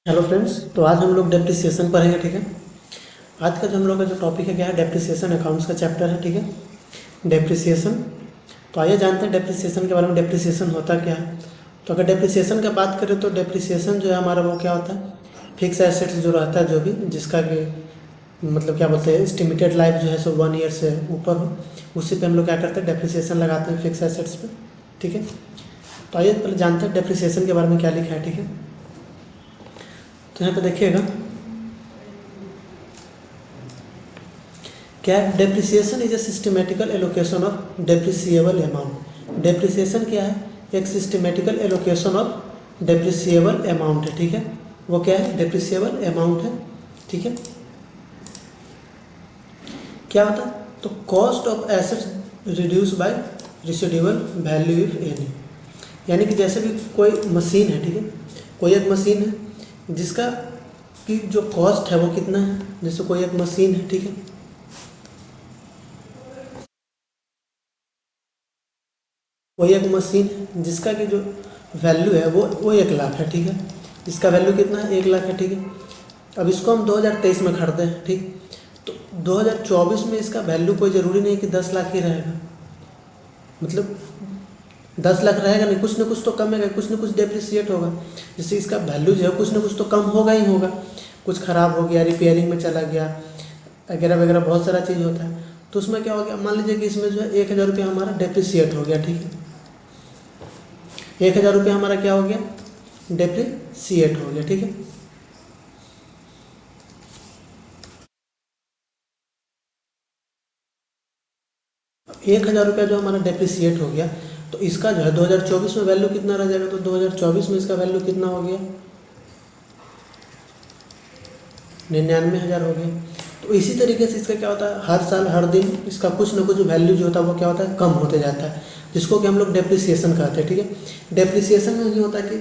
Hello friends, तो आज हम लोग डेप्रिसिएशन पढ़ेंगे। ठीक है। आज का जो हम लोग का जो टॉपिक है क्या है, डेप्रिसिएशन अकाउंट्स का चैप्टर है। ठीक है। डेप्रिसिएशन, तो आइए जानते हैं डेप्रिसिएशन के बारे में। डेप्रिसिएशन होता क्या है। तो अगर डेप्रिसिएशन की बात करें तो डेप्रिसिएशन जो है हमारा वो क्या होता है, फिक्स एसेट्स जो रहता है, जो भी जिसका कि मतलब क्या बोलते हैं, एस्टिमेटेड लाइफ जो है सो 1 ईयर से ऊपर हो, उसी पे हम लोग क्या करते हैं, डेप्रिसिएशन लगाते हैं फिक्स एसेट्स पे। ठीक है। तो आइए पहले जानते हैं डेप्रिसिएशन के बारे में क्या लिखा है। ठीक है। तो यहाँ पे देखिएगा क्या है, depreciation is a systematical allocation of depreciable amount. Depreciation क्या है, एक systematical allocation of depreciable amount है। ठीक है। वो क्या है, डेप्रिसिएबल अमाउंट है। ठीक है। क्या होता है, तो cost of assets reduce by residual value if any. यानी कि जैसे भी कोई मशीन है, ठीक है, कोई एक मशीन है जिसका कि जो कॉस्ट है वो कितना है। जैसे कोई एक मशीन है, ठीक है, कोई एक मशीन है जिसका कि जो वैल्यू है वो 1 लाख है। ठीक है। इसका वैल्यू कितना है, 1 लाख है। ठीक है। अब इसको हम 2023 में खरीदे हैं। ठीक। तो 2024 में इसका वैल्यू कोई ज़रूरी नहीं कि 10 लाख ही रहेगा, मतलब 10 लाख रहेगा नहीं, कुछ ना कुछ तो कमेगा, कुछ ना कुछ डेप्रिसिएट होगा। जैसे इसका वैल्यू जो है कुछ ना कुछ तो कम होगा ही होगा। कुछ ख़राब हो गया, रिपेयरिंग में चला गया वगैरह वगैरह, बहुत सारा चीज़ होता है। तो उसमें क्या हो गया, मान लीजिए कि इसमें जो है 1,000 रुपया हमारा डेप्रिसिएट हो गया। ठीक है। 1,000 रुपया हमारा क्या हो गया, डेप्रिसिएट हो गया। ठीक है। 1,000 रुपया जो हमारा डेप्रिसिएट हो गया, तो इसका जो है 2024 में वैल्यू कितना रह जाएगा। तो 2024 में इसका वैल्यू कितना हो गया, 99,000 हो गया। तो इसी तरीके से इसका क्या होता है, हर साल हर दिन इसका कुछ ना कुछ वैल्यू जो होता है वो क्या होता है, कम होते जाता है, जिसको कि हम लोग डेप्रिसिएशन कहते हैं। ठीक है। डेप्रिसिएशन में ये होता है कि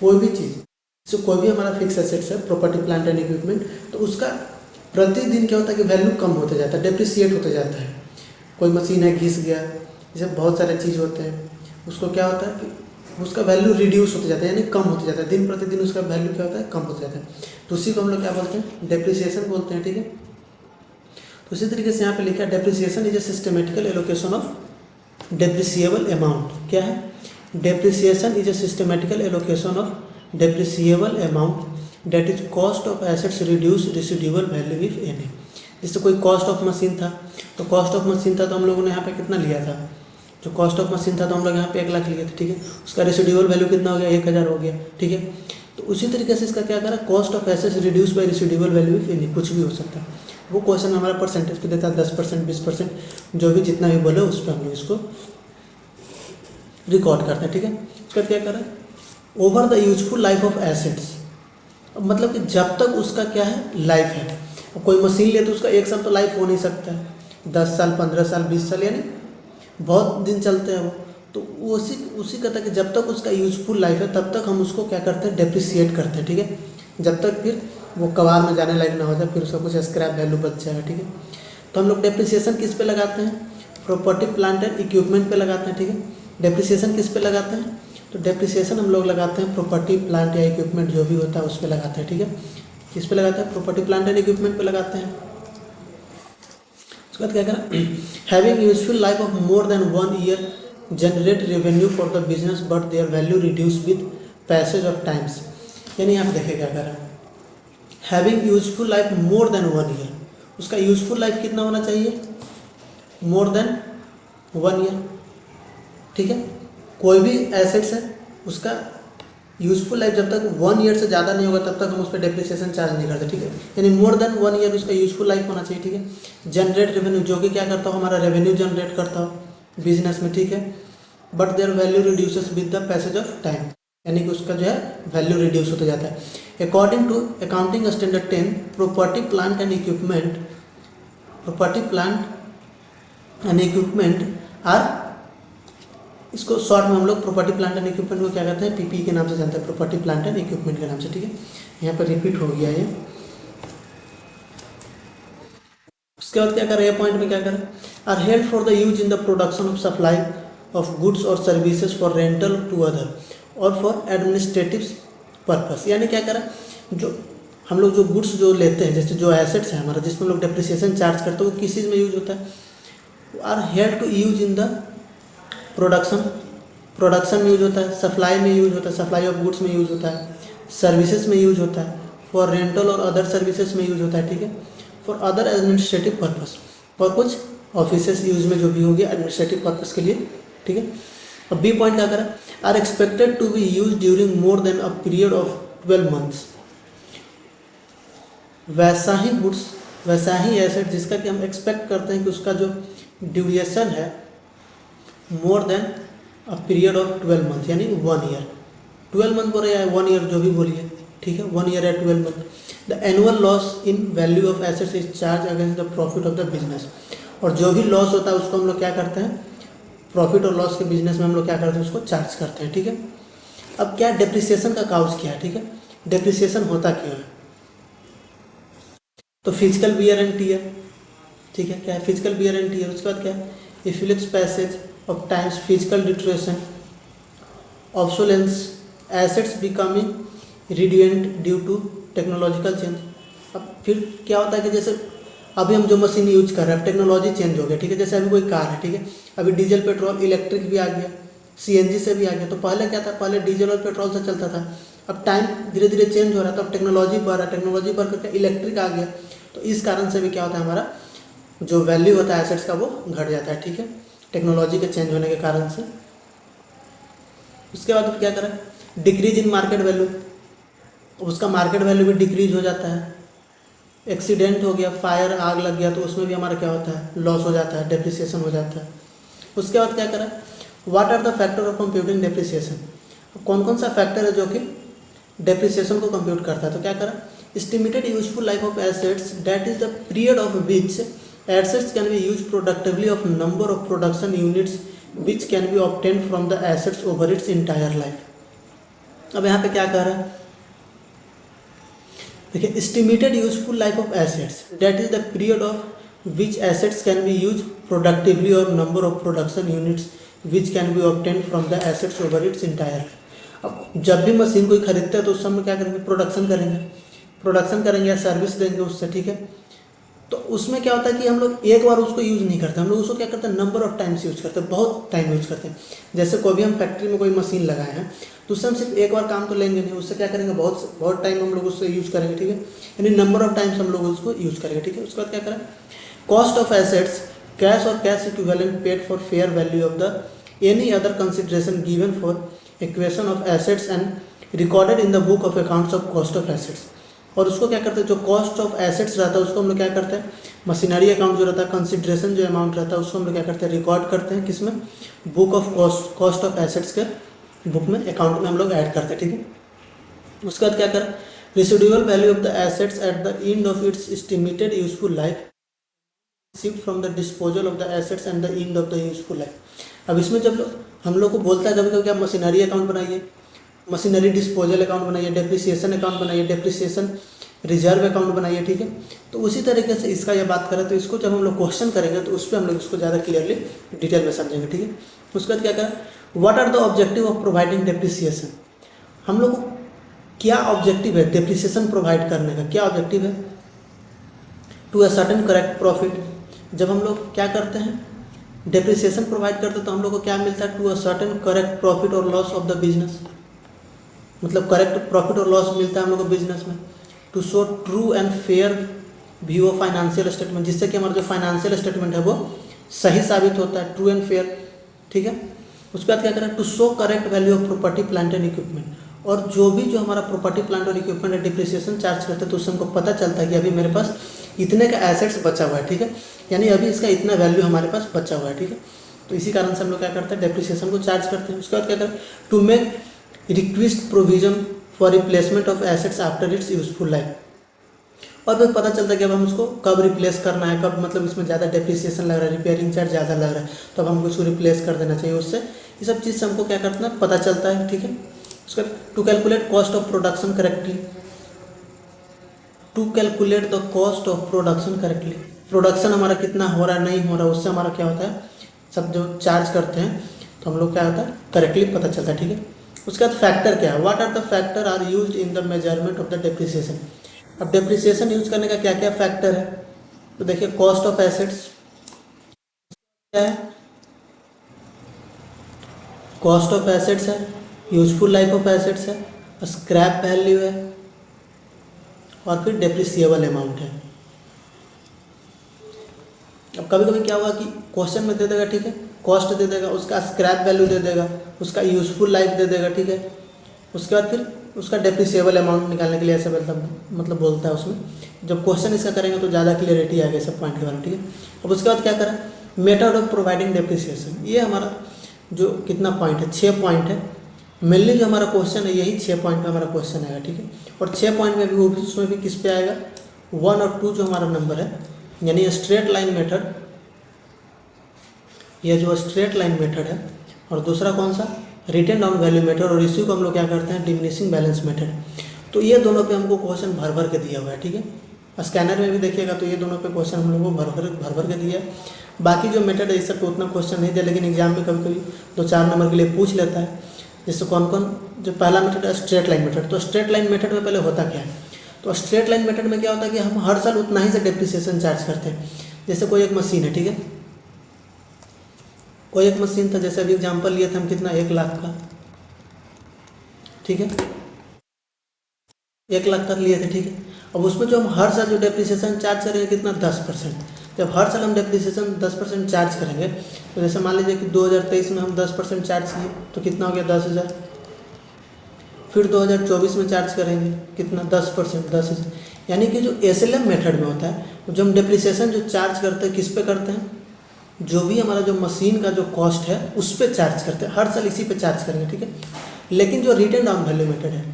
कोई भी चीज़, जैसे कोई भी हमारा फिक्स एसेट्स है, प्रॉपर्टी प्लांट एंड इक्विपमेंट, तो उसका प्रतिदिन क्या होता है कि वैल्यू कम होते जाता है, डेप्रिसिएट होते जाता है। कोई मशीन है घिस गया, जैसे बहुत सारे चीज़ होते हैं, उसको क्या होता है कि उसका वैल्यू रिड्यूस होते जाता है, यानी कम होते जाता है, दिन प्रतिदिन उसका वैल्यू क्या होता है, कम होते जाता है। तो उसी को हम लोग क्या बोलते हैं, डेप्रिसिएशन बोलते हैं। ठीक है। तो इसी तरीके से यहाँ पे लिखा है, depreciation is a systematical allocation of depreciable amount. क्या है, depreciation is a systematical allocation of depreciable amount that is cost of assets reduce residual value if any. जैसे कोई कॉस्ट ऑफ मशीन था, तो कॉस्ट ऑफ मशीन था तो हम लोगों ने यहाँ पे कितना लिया था, जो कॉस्ट ऑफ मशीन था तो हम लोग यहाँ पे 1 लाख लिए थे। ठीक है। उसका रेसिडुअल वैल्यू कितना हो गया, 1,000 हो गया। ठीक है। तो उसी तरीके से इसका क्या करा, cost of assets reduce by residual value if any, कुछ भी हो सकता है। वो क्वेश्चन में हमारा परसेंटेज पे देता है, 10%, 20%, जो भी जितना भी बोले उस पर हम लोग इसको रिकॉर्ड करते हैं। ठीक है। उसका क्या करा, over the useful life of assets, मतलब कि जब तक उसका क्या है, लाइफ है। अब कोई मशीन ले तो उसका एक साल तो लाइफ हो नहीं सकता है, 10 साल, 15 साल, 20 साल, यानी बहुत दिन चलते हैं वो। तो उसी उसी का था कि जब तक उसका यूजफुल लाइफ है तब तक हम उसको क्या करते हैं, डेप्रिसिएट करते हैं। ठीक है। जब तक फिर वो कबाड़ में जाने लायक ना हो जाए, फिर उसका कुछ स्क्रैप वैल्यू बच जाएगा। ठीक है। तो हम लोग डेप्रिसिएशन किस पे लगाते हैं, प्रॉपर्टी प्लांट एंड इक्विपमेंट पे लगाते हैं। ठीक है। डेप्रिसिएशन किस पे लगाते हैं, तो डेप्रिसिएशन हम लोग लगाते हैं प्रॉपर्टी प्लांट या इक्विपमेंट जो भी होता है उस पर लगाते हैं। ठीक है। किस पे लगाते हैं, प्रॉपर्टी प्लांट एंड इक्विपमेंट पे लगाते हैं। उसके बाद क्या करें, having useful life of more than 1 year generate revenue for the business but their value reduce with passage of times. यानी यहाँ पे देखिए क्या करें, having useful life more than 1 year, उसका यूजफुल लाइफ कितना होना चाहिए, मोर देन 1 ईयर। ठीक है। कोई भी एसेट्स है उसका यूजफुल लाइफ जब तक 1 ईयर से ज़्यादा नहीं होगा तब तक हम उस पर डेप्रिसिएशन चार्ज नहीं करते। ठीक है। यानी मोर देन 1 ईयर उसका यूजफुल लाइफ होना चाहिए। ठीक है। जनरेट रेवेन्यू, जो कि क्या करता हो, हमारा रेवेन्यू जनरेट करता हो बिजनेस में। ठीक है। But their value reduces with the passage of time, यानी कि उसका जो है वैल्यू रिड्यूस होता जाता है। According to accounting standard 10, property plant and equipment, property plant and equipment are, इसको शॉर्ट में हम लोग प्रॉपर्टी प्लांट एंड इक्विपमेंट को क्या कहते हैं, पीपी के नाम से जानते हैं, प्रॉपर्टी प्लांट एंड इक्विपमेंट के नाम से। ठीक है। यहाँ पर रिपीट हो गया ये। उसके बाद क्या करें, पॉइंट में क्या करें, are held for the use in the production of supply of goods और services for rental to other और फॉर एडमिनिस्ट्रेटिव पर्पस। यानी क्या करें, जो हम लोग जो गुड्स जो लेते हैं, जैसे जो एसेट्स है हमारा जिसमें हम लोग डेप्रिसिएशन चार्ज करते हैं, वो किस चीज़ में यूज होता है? Are here to use in the production, production में यूज होता है, सप्लाई में यूज होता है, सप्लाई ऑफ गुड्स में यूज होता है, सर्विसेज में यूज होता है, फॉर रेंटल और अदर सर्विसेज में यूज होता है, ठीक है, फॉर अदर एडमिनिस्ट्रेटिव पर्पस, और कुछ ऑफिसेस यूज में जो भी होगी एडमिनिस्ट्रेटिव पर्पस के लिए, ठीक है। अब बी पॉइंट क्या करें, are expected to be use during more than a period of 12 months. वैसा ही गुड्स, वैसा ही एसेट जिसका कि हम एक्सपेक्ट करते हैं कि उसका जो ड्यूरेशन है मोर than a period of 12 month, यानी 1 ईयर, 12 मंथ बोले या 1 ईयर जो भी बोलिए, ठीक है, 1 ईयर या 12 month. The annual loss in value of assets is charge against the profit of the business. और जो भी लॉस होता है उसको हम लोग क्या करते हैं, प्रॉफिट और लॉस के बिजनेस में हम लोग क्या करते हैं, उसको चार्ज करते हैं, ठीक है। अब क्या डिप्रिसिएशन का काउज क्या है, ठीक है, डिप्रिसिएशन होता क्यों है? तो फिजिकल वियर एंड टीयर, ठीक है, क्या है फिजिकल वियर एंड टीयर। उसके बाद क्या है, efflux passage of times, physical deterioration, obsolescence, assets becoming redundant due to technological change. अब फिर क्या होता है कि जैसे अभी हम जो मशीन यूज कर रहे हैं, धीरे चेंज हो गया, ठीक है, जैसे अभी कोई कार है, ठीक है, अभी डीजल पेट्रोल इलेक्ट्रिक भी आ गया, सीएनजी से भी आ गया। तो पहले क्या था, पहले डीजल और पेट्रोल से चलता था, अब टाइम धीरे धीरे चेंज हो रहा है, तो अब टेक्नोलॉजी बढ़ रहा है, टेक्नोलॉजी बढ़ करके इलेक्ट्रिक आ गया। तो इस कारण से भी क्या होता है, हमारा जो वैल्यू होता है एसेट्स का वो घट जाता है, ठीक है, टेक्नोलॉजी के चेंज होने के कारण से। उसके बाद क्या करें, डिक्रीज इन मार्केट वैल्यू, उसका मार्केट वैल्यू भी डिक्रीज हो जाता है। एक्सीडेंट हो गया, फायर आग लग गया, तो उसमें भी हमारा क्या होता है, लॉस हो जाता है, डेप्रिसिएशन हो जाता है। उसके बाद क्या करें, what are the factor of computing depreciation, कौन कौन सा फैक्टर है जो कि डेप्रिसिएशन को कंप्यूट करता है। तो क्या करें, estimated useful life of assets that is the period of which assets can be use productively of number of production units which can be obtain from the assets over its entire life. अब यहाँ पे क्या कह रहा है, देखिए, estimated useful life of assets that is the period of which assets can be use productively और number of production units which can be obtain from the assets over its entire life. अब जब भी machine कोई खरीदते हैं तो उस समय क्या करेंगे, प्रोडक्शन करेंगे या सर्विस देंगे उससे, ठीक है। तो उसमें क्या होता है कि हम लोग एक बार उसको यूज़ नहीं करते, हम लोग उसको क्या करते हैं, नंबर ऑफ टाइम्स यूज़ करते हैं, बहुत टाइम यूज़ करते हैं। जैसे कोई भी हम फैक्ट्री में कोई मशीन लगाए हैं तो उससे हम सिर्फ एक बार काम तो लेंगे नहीं, उससे क्या करेंगे, बहुत टाइम हम लोग उससे यूज़ करेंगे, ठीक है, यानी नंबर ऑफ टाइम्स हम लोग उसको यूज़ करेंगे, ठीक है। उसके बाद क्या करें, कॉस्ट ऑफ एसेट्स, कैश और cash equivalent paid for fair value of the any other consideration given for equation of assets and recorded in the book of accounts of cost of assets. और उसको क्या करते हैं, जो cost of assets रहता है उसको हम लोग क्या करते हैं, मशीनरी अकाउंट जो रहता है, कंसिडरेशन जो अमाउंट रहता है उसको हम लोग क्या करते हैं, रिकॉर्ड करते हैं, किसमें, book of cost of assets के बुक में, अकाउंट में हम लोग ऐड करते हैं, ठीक है। उसके बाद क्या करें, residual value of the assets at the end of its estimated useful life received from the disposal of the assets and the end of the useful life. अब इसमें जब हम लोग को बोलता है कभी कभी क्या, मशीनरी अकाउंट बनाइए, मशीनरी डिस्पोजल अकाउंट बनाइए, डेप्रिसिएशन अकाउंट बनाइए, डेप्रिसिएशन रिजर्व अकाउंट बनाइए, ठीक है। तो उसी तरीके से इसका यह बात करें तो इसको जब हम लोग क्वेश्चन करेंगे तो उस पर हम लोग इसको ज़्यादा क्लियरली डिटेल में समझेंगे, ठीक है। उसके बाद क्या करें, what are the objective of providing depreciation, हम लोग को क्या ऑब्जेक्टिव है डेप्रिसिएशन प्रोवाइड करने का, क्या ऑब्जेक्टिव है, to ascertain correct profit. जब हम लोग क्या करते हैं, डेप्रिसिएशन प्रोवाइड करते हैं तो हम लोग को क्या मिलता है, to ascertain correct profit और लॉस ऑफ द बिजनेस, मतलब करेक्ट प्रॉफिट और लॉस मिलता है हम लोग को बिजनेस में। To show true and fair view of financial statement, जिससे कि हमारा जो फाइनेंशियल स्टेटमेंट है वो सही साबित होता है, ट्रू एंड फेयर, ठीक है। उसके बाद क्या करें, to show correct value of property plant and equipment, और जो भी जो हमारा प्रॉपर्टी प्लांट और इक्विपमेंट डिप्रिसिएशन चार्ज करते हैं तो उससे हमको पता चलता है कि अभी मेरे पास इतने का एसेट्स बचा हुआ है, ठीक है, यानी अभी इसका इतना वैल्यू हमारे पास बचा हुआ है, ठीक है। तो इसी कारण से हम लोग क्या करते हैं, डेप्रिसिएशन को चार्ज करते हैं। उसके बाद क्या करें, to make request provision for replacement of assets after its useful life, और फिर पता चलता है कि अब हम उसको कब रिप्लेस करना है, कब मतलब इसमें ज़्यादा डेप्रिसिएशन लग रहा है, रिपेयरिंग चार्ज ज़्यादा लग रहा है, तो अब हमको इसको रिप्लेस कर देना चाहिए। उससे ये सब चीज़ से हमको क्या करना है, पता चलता है, ठीक है। उसका to calculate cost of production correctly, to calculate the cost of production correctly, production हमारा कितना हो रहा है नहीं हो रहा है, उससे हमारा क्या होता है, सब जो चार्ज करते हैं तो हम लोग क्या होता है करेक्टली पता चलता है, ठीक है। उसके बाद फैक्टर क्या है, what are the factor are used in the measurement of the depreciation. अब डेप्रिसिएशन यूज करने का क्या क्या फैक्टर है, तो देखिए कॉस्ट ऑफ एसेट्स क्या है, कॉस्ट ऑफ एसेट्स है, यूजफुल लाइफ ऑफ एसेट्स है, स्क्रैप वैल्यू है, और फिर डेप्रिसिएबल अमाउंट है। अब कभी कभी क्या हुआ कि क्वेश्चन में दे देगा, ठीक है, कॉस्ट दे देगा, उसका स्क्रैप वैल्यू दे देगा, उसका यूजफुल लाइफ दे देगा, ठीक है, उसके बाद फिर उसका डेप्रिसिएबल अमाउंट निकालने के लिए ऐसे मतलब बोलता है उसमें। जब क्वेश्चन इसका करेंगे तो ज़्यादा क्लियरिटी आएगी सब पॉइंट के बारे में, ठीक है। अब उसके बाद क्या करें, मेथड ऑफ प्रोवाइडिंग डेप्रिसिएशन, ये हमारा जो कितना पॉइंट है, 6 पॉइंट है। मेनली जो हमारा क्वेश्चन है यही 6 पॉइंट में हमारा क्वेश्चन आएगा, ठीक है। और 6 पॉइंट में भी वो भी उसमें भी किस पे आएगा, 1 और 2 जो हमारा नंबर है, यानी स्ट्रेट लाइन मेथड, ये जो स्ट्रेट लाइन मेथड है, और दूसरा कौन सा, रिटन डाउन वैल्यू मेथड, और इसी को हम लोग क्या करते हैं, डिमिनिशिंग बैलेंस मेथड। तो ये दोनों पे हमको क्वेश्चन भर भर के दिया हुआ है, ठीक है। स्कैनर में भी देखिएगा तो ये दोनों पे क्वेश्चन हम लोग को भर भर के दिया है। बाकी जो मेथड है इस सब पे उतना क्वेश्चन नहीं दिया, लेकिन एग्जाम में कभी कभी 2-4 नंबर के लिए पूछ लेता है। जैसे कौन कौन, जो पहला मेथड है स्ट्रेट लाइन मेथड, तो स्ट्रेट लाइन मेथड में पहले होता क्या है, तो स्ट्रेट लाइन मेथड में क्या होता है कि हम हर साल उतना ही से डेप्रिसिएशन चार्ज करते हैं। जैसे कोई एक मशीन है, ठीक है, कोई एक मशीन था, जैसे अभी एग्जाम्पल लिए थे हम कितना, 1 लाख का, ठीक है, 1 लाख का लिए थे, ठीक है। अब उसमें जो हम हर साल जो डेप्रिसिएशन चार्ज करेंगे कितना, 10%। जब हर साल हम डेप्रिसिएशन 10% चार्ज करेंगे, तो जैसे मान लीजिए कि 2023 में हम 10% चार्ज किए तो कितना हो गया, 10,000। फिर 2024 में चार्ज करेंगे कितना, 10%, 10,000। यानी कि जो SLM मेथड में होता है, तो जो हम डेप्रिसिएशन जो चार्ज करते हैं किस पे करते हैं, जो भी हमारा जो मशीन का जो कॉस्ट है उस पर चार्ज करते हैं, हर साल इसी पे चार्ज करेंगे, ठीक है। लेकिन जो रिटन डाउन वैल्यू मेथड है,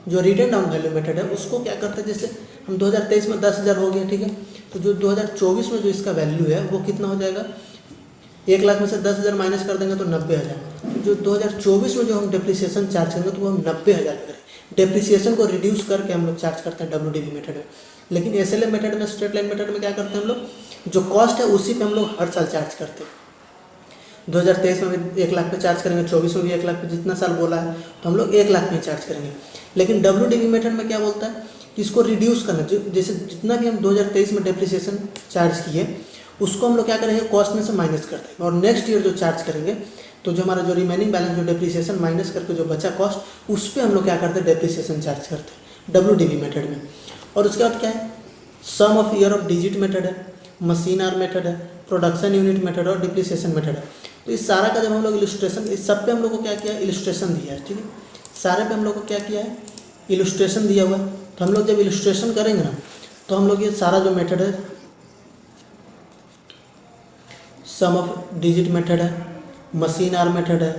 जो रिटन डाउन वैल्यू मेथड है उसको क्या करते हैं, जैसे हम 2023 में 10,000 हो गया, ठीक है, तो जो 2024 में जो इसका वैल्यू है वो कितना हो जाएगा, 1 लाख में से 10,000 माइनस कर देंगे तो 90,000। तो जो 2024 में जो हम डेप्रिसिएशन चार्ज करेंगे तो वो हम 90,000 करें। डेप्रिसिएशन को रिड्यूस करके हम लोग चार्ज करते हैं WDV मेथड में। लेकिन SLM मेथड में, स्ट्रेट लाइन मेथड में क्या करते हैं हम लोग, जो कॉस्ट है उसी पे हम लोग हर साल चार्ज करते हैं। 2023 में भी 1 लाख पे चार्ज करेंगे, 24 में भी 1 लाख पे, जितना साल बोला है तो हम लोग 1 लाख में चार्ज करेंगे। लेकिन WDV मेथड में क्या बोलता है कि इसको रिड्यूस करना, जैसे जितना भी हम 2023 में डेप्रिसिएशन चार्ज किए उसको हम लोग क्या करेंगे, कॉस्ट में से माइनस कर देंगे, और नेक्स्ट ईयर जो चार्ज करेंगे तो जो हमारा जो रिमेनिंग बैलेंस जो डेप्रिसिएशन माइनस करके जो बचा कॉस्ट, उस पर हम लोग क्या करते हैं, डेप्रिसिएशन चार्ज करते हैं WDV मेथड में। और उसके बाद क्या है, sum of year of digit method है, मशीन आर मेथड है, प्रोडक्शन यूनिट मेथड और डिप्रिसिएशन मेथड है। तो इस सारा का जब हम लोग इलस्ट्रेशन, इस सब पे हम लोग को क्या किया है, इलस्ट्रेशन दिया है, ठीक है। सारे पे हम लोग को क्या किया है, इलस्ट्रेशन दिया हुआ है। तो हम लोग जब इलस्ट्रेशन करेंगे ना, तो हम लोग ये सारा जो मेथड है, सम ऑफ डिजिट मेथड है, मशीन आर मेथड है,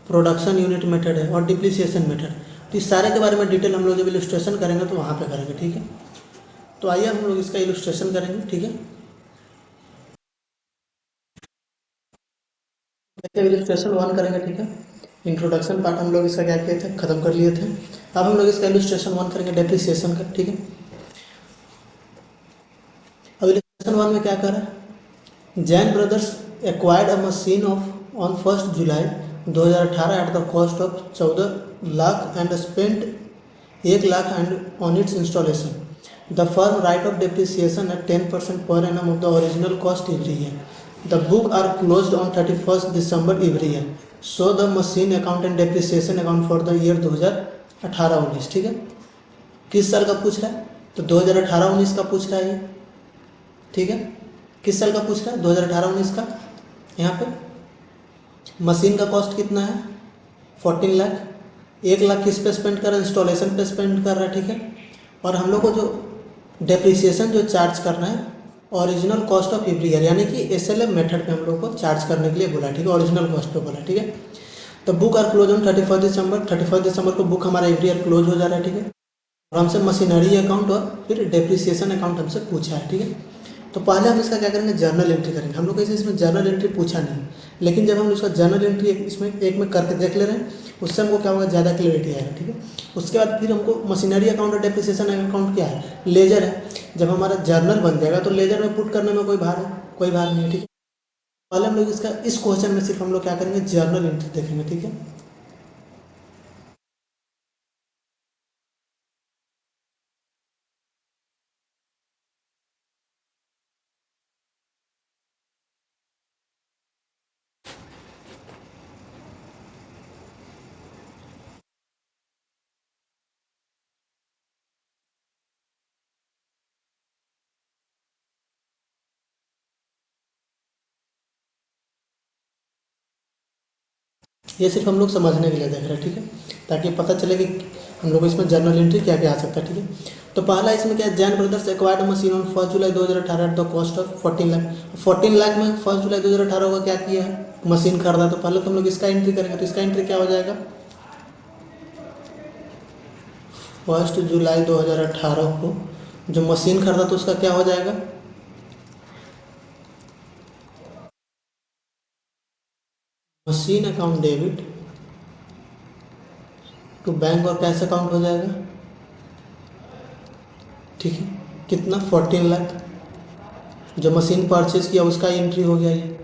प्रोडक्शन यूनिट मेथड है और डिप्रिसिएशन मेथड, तो इस सारे के बारे में डिटेल हम लोग जब इलस्ट्रेशन करेंगे तो वहाँ पे करेंगे, ठीक है। तो आइए हम लोग इसका इलस्ट्रेशन करेंगे, ठीक है। इलस्ट्रेशन 1 करेंगे, ठीक है। इंट्रोडक्शन पार्ट हम लोग इसका क्या किए थे, खत्म कर लिए थे। अब हम लोग इसका इलस्ट्रेशन 1 करेंगे, डेप्रिसिएशन का, ठीक है। अब इलस्ट्रेशन 1 में क्या कर रहा है, Jain brothers acquired a machine of on 1 July 2018 at the cost of 14 lakh and spent 1 lakh and on it's installation. The firm write off depreciation eight 10% per annum of the original cost every year. The book are closed on 31st December every year. So the machine account and depreciation account for the year 2018-19, ठीक है। किस साल का पूछ रहा है, तो 2018-19 का पूछ रहा है ये, ठीक है। किस साल का पूछ रहा है, 2018-19 का। यहाँ पे मशीन का कॉस्ट कितना है, 14 लाख, 1 लाख किस पे स्पेंड कर रहा है, इंस्टॉलेशन पे स्पेंड कर रहा है, ठीक है। और हम लोग को जो डेप्रिसिएशन जो चार्ज करना है original cost of every year, यानी कि SLM मेथड पे हम लोग को चार्ज करने के लिए बोला, ठीक है, ओरिजिनल कॉस्ट पे बोला, ठीक है। तो बुक आर क्लोज ऑन 31 दिसंबर, 31 दिसंबर को बुक हमारा एवरी ईयर क्लोज हो जा रहा है, ठीक है। और हमसे मशीनरी अकाउंट और फिर डेप्रिसिएशन अकाउंट हमसे पूछा है, ठीक है। तो पहले हम इसका क्या करेंगे, जर्नल एंट्री करेंगे। हम लोग कैसे इसमें जर्नल एंट्री पूछा नहीं, लेकिन जब हम इसका जर्नल एंट्री इसमें एक में करके देख ले रहे हैं, उससे हमको क्या होगा, ज़्यादा क्लियरिटी आएगा, ठीक है। उसके बाद फिर हमको मशीनरी अकाउंट और डेप्रिसिएशन अकाउंट क्या है, लेजर है। जब हमारा जर्नल बन जाएगा तो लेजर में पुट करने में कोई भार नहीं है, ठीक है। पहले हम लोग इसका इस क्वेश्चन में सिर्फ हम लोग क्या करेंगे, जर्नल एंट्री देखेंगे, ठीक है। ये सिर्फ हम लोग समझने के लिए देख रहे हैं, ठीक है, ताकि पता चले कि हम लोग को इसमें जर्नल एंट्री क्या क्या आ सकता है, ठीक है। तो पहला इसमें क्या है, Jain brothers acquired machine on 1 July 2018 at the cost of 14 lakh. 14 lakh में 1 जुलाई 2018 को क्या किया है, मशीन खरीदा। तो पहले तो हम लोग इसका एंट्री करेंगे, तो इसका एंट्री क्या हो जाएगा, 1 जुलाई 2018 को जो मशीन खरीदा तो उसका क्या हो जाएगा, machine account debit to bank और कैश अकाउंट हो जाएगा, ठीक है। कितना, 14 लाख जो मशीन परचेज किया उसका एंट्री हो गया ये,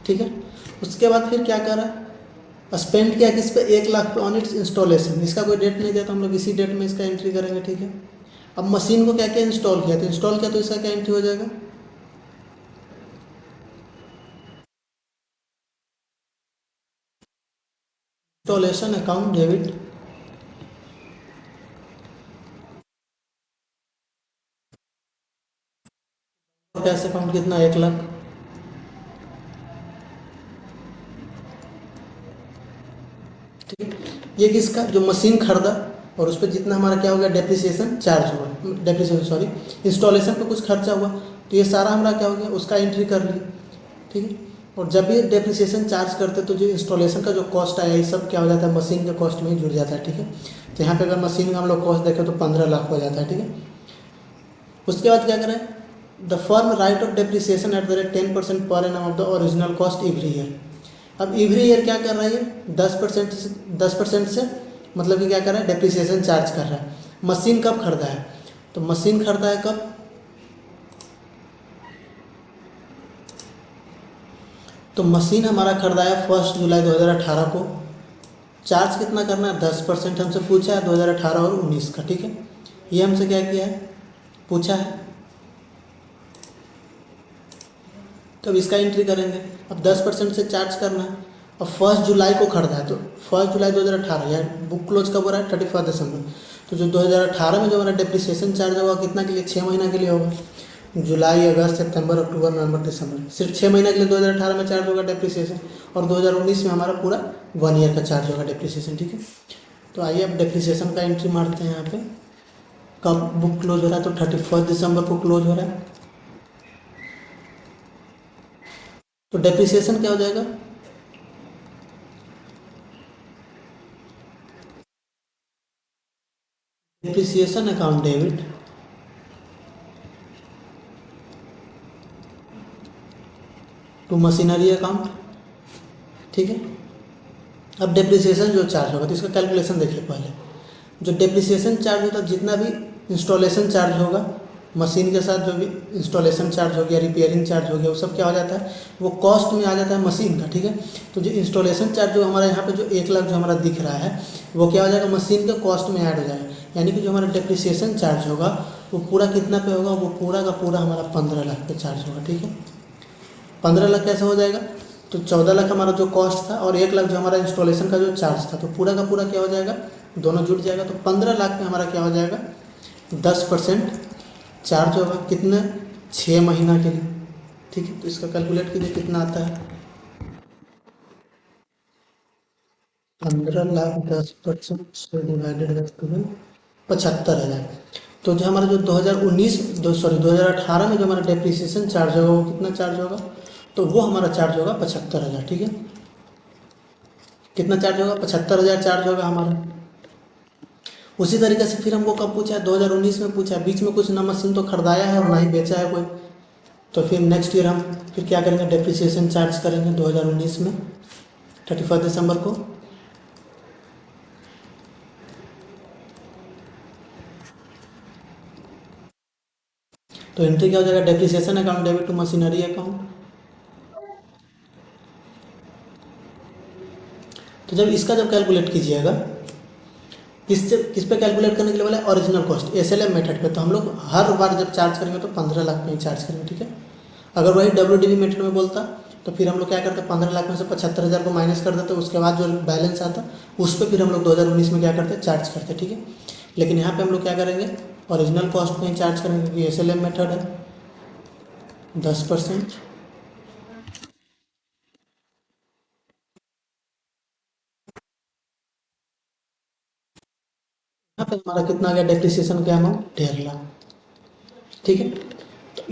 ठीक है। उसके बाद फिर क्या करा, स्पेंड किया किस पे, 1 लाख पे ऑन इट्स इंस्टॉलेशन। इसका कोई डेट नहीं दिया तो हम लोग इसी डेट में इसका एंट्री करेंगे, ठीक है। अब मशीन को क्या क्या इंस्टॉल किया, तो इंस्टॉल किया तो इसका क्या एंट्री हो जाएगा, installation account debit cash account कितना, 1 लाख, ठीक है। ये किसका, जो मशीन खरीदा और उस पर जितना हमारा क्या हो गया, डेप्रिसिएशन चार्ज हुआ, डेप्रिसिएशन सॉरी इंस्टॉलेशन पे कुछ खर्चा हुआ, तो ये सारा हमारा क्या हो गया, उसका एंट्री कर लिए, ठीक है। और जब भी डेप्रिसिएशन चार्ज करते तो जो इंस्टॉलेशन का जो कॉस्ट आया ये सब क्या हो जाता है, मशीन के कॉस्ट में ही जुड़ जाता है, ठीक है। तो यहाँ पे अगर मशीन का हम लोग कॉस्ट देखें तो 15 लाख हो जाता है, ठीक है। उसके बाद क्या करें, the firm write off depreciation at the rate 10% per annum of the original cost every year. अब एवरी ईयर क्या कर रहा है, 10% से मतलब कि क्या कर रहा है, डेप्रिसिएशन चार्ज कर रहा है। मशीन कब खरीदा है, तो मशीन खरीदा है कब, तो मशीन हमारा खरीदा है 1 जुलाई 2018 को। चार्ज कितना करना है, 10% हमसे पूछा है 2018 और 19 का, ठीक है। ये हमसे क्या किया है, पूछा है, तो अब इसका एंट्री करेंगे। अब 10% से चार्ज करना है। अब 1 जुलाई को खरीदा है तो 1 जुलाई 2018 या बुक क्लोज कब हो रहा है, 31 दिसंबर। तो जो 2018 में जो हमारा डेप्रिसिएशन चार्ज होगा कितना के लिए, 6 महीना के लिए होगा, जुलाई अगस्त सितंबर अक्टूबर नवंबर दिसंबर, सिर्फ 6 महीने के लिए 2018 में चार्ज होगा डेप्रिसिएशन, और 2019 में हमारा पूरा 1 ईयर का चार्ज होगा डेप्रिसिएशन, ठीक है। तो आइए अब डेप्रिसिएशन का एंट्री मारते हैं यहाँ पे। कब बुक क्लोज हो रहा है, तो 31 दिसंबर को क्लोज हो रहा है। तो डेप्रिसिएशन क्या हो जाएगा, depreciation account debit to machinery account, ठीक है। अब डेप्रिसिएशन जो चार्ज होगा तो इसका कैलकुलेशन देखिए पहले। जो डेप्रिसिएशन चार्ज होता है, जितना भी इंस्टॉलेशन चार्ज होगा मशीन के साथ, जो भी इंस्टॉलेशन चार्ज हो गया, रिपेयरिंग चार्ज हो गया, वो सब क्या हो जाता है, वो कॉस्ट में आ जाता है मशीन का, ठीक है। तो जो इंस्टॉलेशन चार्ज जो हमारा यहाँ पे जो 1 लाख जो हमारा दिख रहा है वो क्या हो जाएगा, मशीन के कॉस्ट में ऐड हो जाएगा। यानी कि जो हमारा डेप्रिसिएशन चार्ज होगा वो पूरा कितना पे होगा, वो पूरा का पूरा हमारा 15 लाख पे चार्ज होगा, ठीक है। 15 लाख कैसे हो जाएगा, तो 14 लाख हमारा जो कॉस्ट था और 1 लाख जो हमारा इंस्टॉलेशन का जो चार्ज था, तो पूरा का पूरा क्या हो जाएगा, दोनों जुड़ जाएगा। तो 15 लाख में हमारा क्या हो जाएगा, 10% चार्ज होगा, कितना, 6 महीना के लिए, ठीक है। तो इसका कैलकुलेट कीजिए कितना आता है, 15 लाख 10% से डिवाइडेड बाई 12, 75 हज़ार। तो जो हमारा जो 2019 दो सॉरी 2018 में जो हमारा डेप्रिसिएशन चार्ज होगा वो कितना चार्ज होगा, तो वो हमारा चार्ज होगा 75 हज़ार, ठीक है। कितना चार्ज होगा, 75 हज़ार चार्ज होगा हमारा। उसी तरीके से फिर हमको कब पूछा है, 2019 में पूछा है। बीच में कुछ ना मशीन तो खरीदाया है और ना ही बेचा है कोई, तो फिर नेक्स्ट ईयर हम फिर क्या करेंगे, डेप्रिसिएशन चार्ज करेंगे 2019 में 31 दिसंबर को। तो एंट्री क्या हो जाएगा, depreciation account debit to machinery account. तो जब इसका जब कैलकुलेट कीजिएगा, किस पे कैलकुलेट करने के लिए बोला, ओरिजिनल कॉस्ट एसएलएम मेथड पे। तो हम लोग हर बार जब चार्ज करेंगे तो 15 लाख पे ही चार्ज करेंगे, ठीक है। अगर वही डब्ल्यूडीबी मेथड में बोलता तो फिर हम लोग क्या करते, 15 लाख में से 75 हज़ार को माइनस कर देते, उसके बाद जो बैलेंस आता उस पर फिर हम लोग 2019 में क्या करते, चार्ज करते, ठीक है। लेकिन यहाँ पे हम लोग क्या करेंगे, ओरिजिनल कॉस्ट में ही चार्ज करेंगे क्योंकि एसएलएम मेथड है, 10%। पे हमारा कितना आ गया डेप्रिसिएशन का अमाउंट 1.5 लाख। ठीक है, तो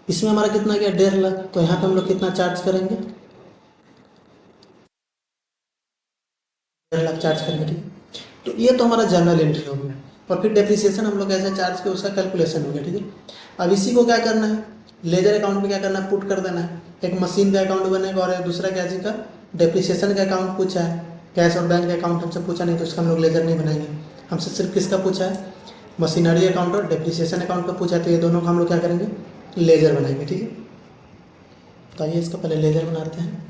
इसमें हमारा कितना गया 1.5 लाख, तो यहाँ पे हम लोग कितना चार्ज करेंगे, 1.5 लाख चार्ज करेंगे। ठीक है, तो ये तो हमारा जर्नल एंट्री हो गया, और फिर डेप्रिसिएशन हम लोग ऐसे चार्ज के उसका कैलकुलेशन हो गया। ठीक है, अब इसी को क्या करना है, लेजर अकाउंट में क्या करना है, पुट कर देना है। एक मशीन का अकाउंट बनेगा और दूसरा क्या जी का डेप्रिसिएशन का अकाउंट पूछा है, कैश और बैंक का अकाउंट हमसे पूछा नहीं, तो उसका हम लोग लेजर नहीं बनाएंगे। हमसे सिर्फ किसका पूछा है, मशीनरी अकाउंट और डेप्रिसिएशन अकाउंट का पूछा है, तो ये दोनों का हम लोग क्या करेंगे, लेजर बनाएंगे। ठीक है, तो आइए इसका पहले लेजर बनाते हैं।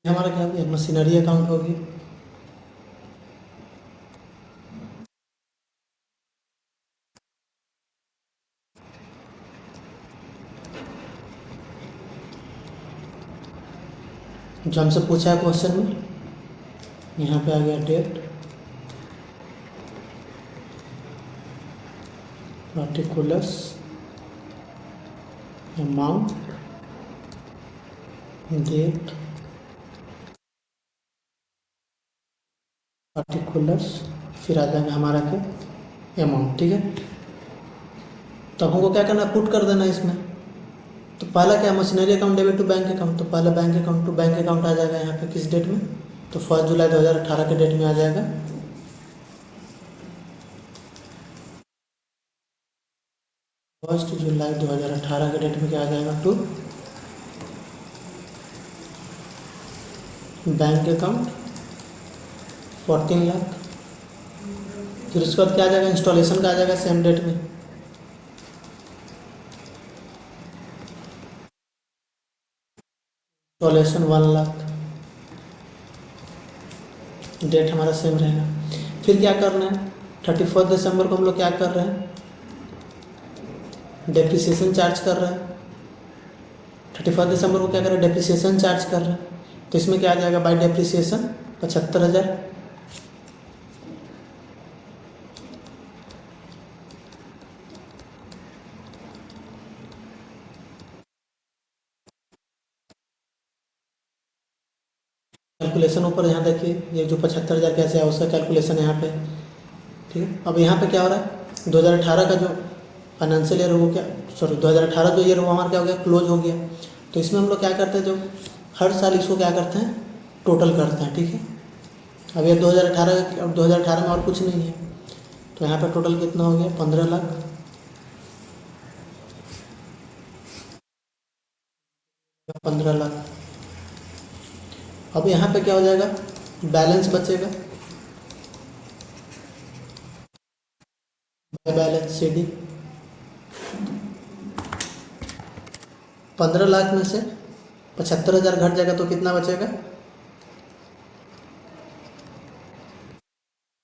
हमारा क्या हो गया, मशीनरी अकाउंट हो गया। जो हमसे पूछा है क्वेश्चन में, यहाँ पे आ गया date, particulars, amount, date, particulars, फिर आ जाएगा हमारा क्या, अमाउंट। ठीक है, तो हमको क्या करना है, पुट कर देना है इसमें। तो पहला क्या, machinery account debit to bank account, तो पहला bank account to bank account आ जाएगा यहाँ पे किस डेट में, तो 1 जुलाई 2018 के डेट में आ जाएगा। 1 जुलाई 2018 के डेट में क्या आ जाएगा, टू बैंक अकाउंट 14 लाख। फिर उसके बाद क्या आ जाएगा, इंस्टॉलेशन का आ जाएगा सेम डेट में, इंस्टॉलेशन 1 लाख, डेट हमारा सेम रहेगा। फिर क्या करना है, 31 दिसंबर को हम लोग क्या कर रहे हैं, डेप्रिसिएशन चार्ज कर रहे हैं। 31 दिसंबर को क्या कर रहे हैं, डेप्रिसिएशन चार्ज कर रहे हैं, तो इसमें क्या आ जाएगा, बाई डेप्रिसिएशन 75,000। कैलकुलेशन ऊपर यहाँ देखिए, ये जो 75,000 कैसे है उसका कैलकुलेशन यहाँ पे। ठीक है, अब यहाँ पे क्या हो रहा है, 2018 का जो फाइनेंशियल ईयर हो गया, सॉरी 2018 जो ईयर वो हमारा क्या हो गया, क्लोज हो गया। तो इसमें हम लोग क्या करते हैं, जो हर साल इसको क्या करते हैं, टोटल करते हैं। ठीक है, अब ये 2018, अब 2018 में और कुछ नहीं है, तो यहाँ पे टोटल कितना हो गया, 15 लाख, 15 लाख। अब यहाँ पे क्या हो जाएगा, बैलेंस बचेगा, बैलेंस सी डी 15 लाख में से 75,000 घट जाएगा तो कितना बचेगा,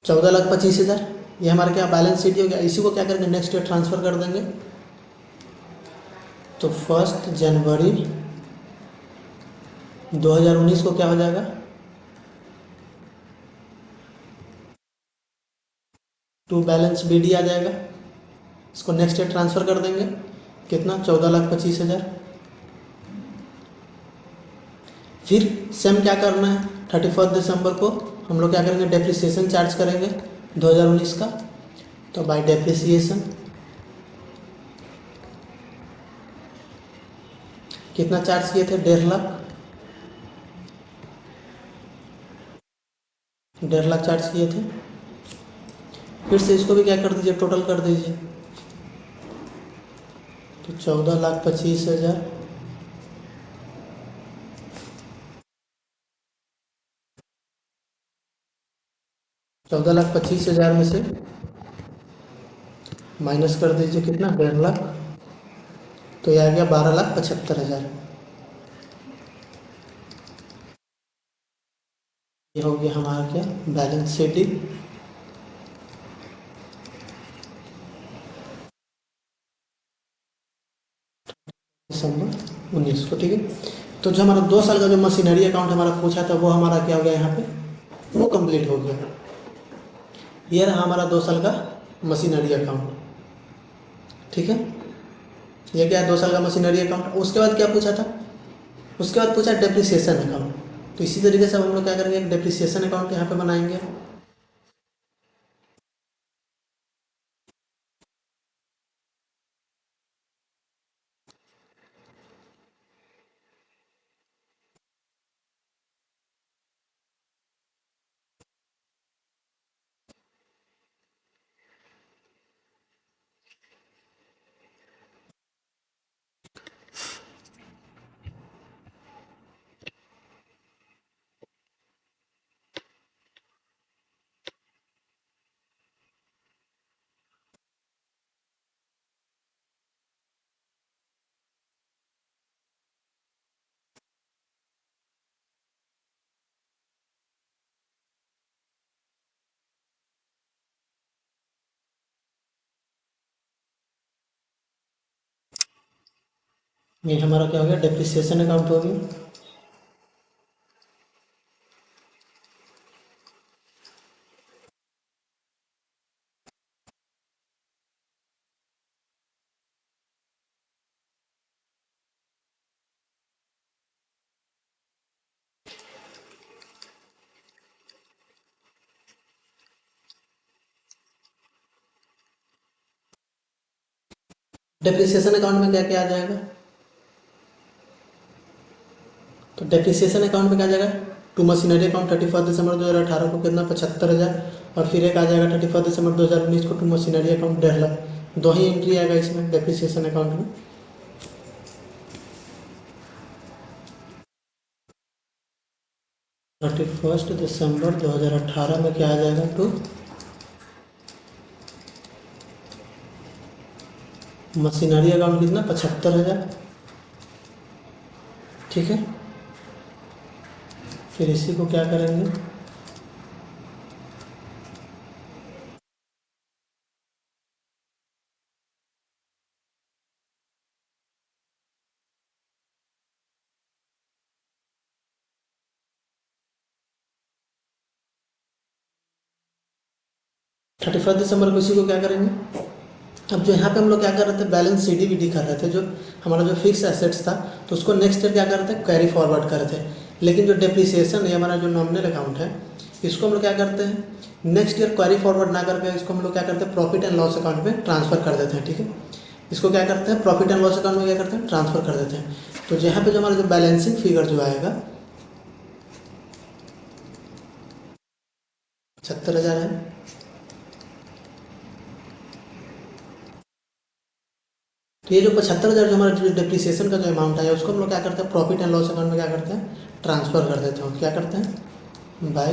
14,25,000। ये हमारा क्या बैलेंस शीट हो गया। इसी को क्या करेंगे, नेक्स्ट ईयर ट्रांसफ़र कर देंगे। तो 1 जनवरी 2019 को क्या हो जाएगा, टू बैलेंस बी डी आ जाएगा। इसको नेक्स्ट ईयर ट्रांसफ़र कर देंगे, कितना, 14,25,000। फिर सेम क्या करना है, 31 दिसंबर को हम लोग क्या करेंगे, डेप्रिसिएशन चार्ज करेंगे 2019 का। तो बाय डेप्रिसिएशन कितना चार्ज किए थे, 1.5 लाख। 1.5 लाख चार्ज किए थे। फिर से इसको भी क्या कर दीजिए, टोटल कर दीजिए। तो 14,25,000 14,25,000 में से माइनस कर दीजिए कितना, 1.5 लाख। तो यह आ गया 12,75,000। ये हो गया हमारा क्या, बैलेंस शीट दिसंबर 19 को, ठीक है। तो जो हमारा 2 साल का जो मशीनरी अकाउंट हमारा पूछा था वो हमारा क्या हो गया यहाँ पे, वो कंप्लीट हो गया। ये रहा हमारा 2 साल का मशीनरी अकाउंट, ठीक है। ये क्या है, 2 साल का मशीनरी अकाउंट। उसके बाद क्या पूछा था, उसके बाद पूछा डेप्रिसिएशन अकाउंट। तो इसी तरीके से हम लोग क्या करेंगे, एक डेप्रिसिएशन अकाउंट यहाँ पे बनाएंगे। ये हमारा क्या हो गया, डेप्रिसिएशन अकाउंट हो गया। डेप्रिसिएशन अकाउंट में क्या क्या आ जाएगा, तो डेप्रिसिएशन अकाउंट में क्या आ जाएगा, टू मशीनरी अकाउंट 31 दिसंबर 2018 को कितना, 75,000। और फिर एक आ जाएगा 31 दिसंबर 2019 को टू मशीनरी अकाउंट 1.5 लाख। दो ही एंट्री आएगा इसमें डेप्रिसिएशन अकाउंट में। 31 दिसंबर 2018 में क्या आ जाएगा, टू मशीनरी अकाउंट कितना, 75,000, ठीक है। फिर इसी को क्या करेंगे, थर्टी फर्स्ट दिसंबर को इसी को क्या करेंगे। अब जो यहाँ पे हम लोग क्या कर रहे थे, बैलेंस CDVD कर रहे थे, जो हमारा जो फिक्स एसेट्स था, तो उसको नेक्स्ट ईयर क्या कर रहे थे, कैरी फॉरवर्ड कर रहे थे। लेकिन जो डेप्रिसिएशन है, हमारा जो नॉमिनल अकाउंट है, इसको हम लोग क्या करते हैं, नेक्स्ट ईयर क्वेरी फॉरवर्ड ना करके इसको हम लोग क्या करते हैं, प्रॉफिट एंड लॉस अकाउंट में ट्रांसफर कर देते हैं, ठीक है। इसको क्या करते हैं, प्रॉफिट एंड लॉस अकाउंट में क्या करते हैं, ट्रांसफर कर देते हैं। तो यहाँ पे जो हमारा जो बैलेंसिंग फिगर जो आएगा 75,000 है। तो ये जो 75,000 जो हमारा जो डिप्रिसिएशन का जो अमाउंट है, उसको हम लोग क्या करते हैं, प्रॉफिट एंड लॉस अकाउंट में क्या करते हैं, ट्रांसफर कर देते हैं। क्या करते हैं, by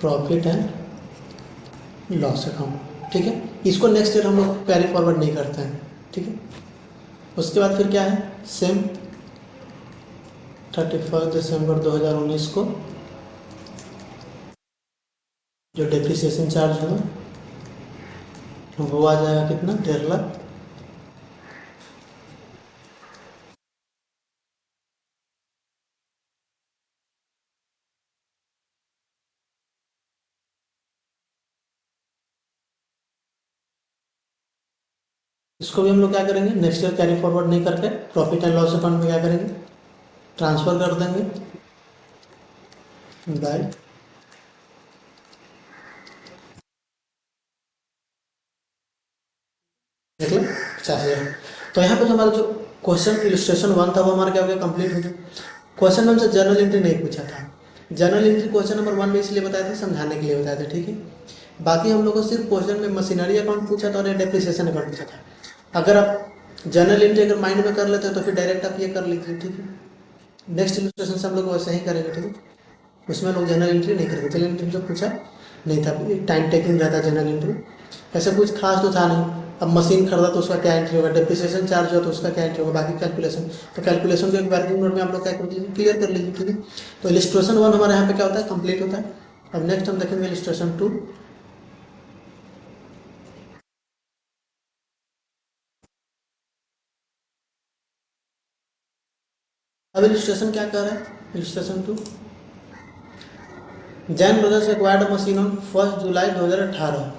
profit and loss account, ठीक है। इसको नेक्स्ट ईयर हम लोग कैरी फॉरवर्ड नहीं करते हैं, ठीक है। उसके बाद फिर क्या है, सेम 31 दिसंबर 2019 को जो डिप्रिसिएशन चार्ज होगा वो आ जाएगा कितना, 1.5 लाख। इसको भी हम लोग क्या करेंगे, नेक्स्ट ईयर कैरी फॉरवर्ड नहीं करके प्रॉफिट एंड लॉस अकाउंट में क्या करेंगे, ट्रांसफ़र कर देंगे। बाय देख लो 50,000। तो यहाँ पे जो हमारा जो क्वेश्चन इलस्ट्रेशन वन था वो हमारा क्या हो गया, कंप्लीट हो गया। क्वेश्चन में हमसे जर्नल एंट्री नहीं पूछा था। Journal entry question number one में इसलिए बताया था, समझाने के लिए बताया था, ठीक है। बाकी हम लोग को सिर्फ क्वेश्चन में मशीनरी अकाउंट पूछा था और डेप्रिसिएशन अकाउंट पूछा था। अगर आप जर्नल एंट्री अगर माइंड में कर लेते हो तो फिर डायरेक्ट आप ये कर लीजिए, ठीक है। नेक्स्ट इलस्ट्रेशन से हम लोग वैसे ही करेंगे, ठीक है। उसमें लोग जनरल एंट्री नहीं करेंगे, जनरल एंट्री जो पूछा नहीं था, टाइम टेकिंग रहता जनरल एंट्री, ऐसा कुछ खास तो था नहीं। अब मशीन खरीदा तो उसका क्या एंट्री होगा, डेप्रिसिएशन चार्ज हुआ तो उसका क्या एंट्री होगा, बाकी कैलकुलेशन, तो कैलकुलेशन को एक वर्किंग नोट में आप लोग क्या कर लीजिए, क्लियर कर लीजिए, ठीक है। तो इलस्ट्रेशन वन हमारे यहाँ पे क्या होता है, कंप्लीट होता है। अब नेक्स्ट हम देखेंगे इलस्ट्रेशन टू। अब इलस्ट्रेशन क्या कर रहा है, illustration two, Jain brothers acquired machine on 1 जुलाई 2018।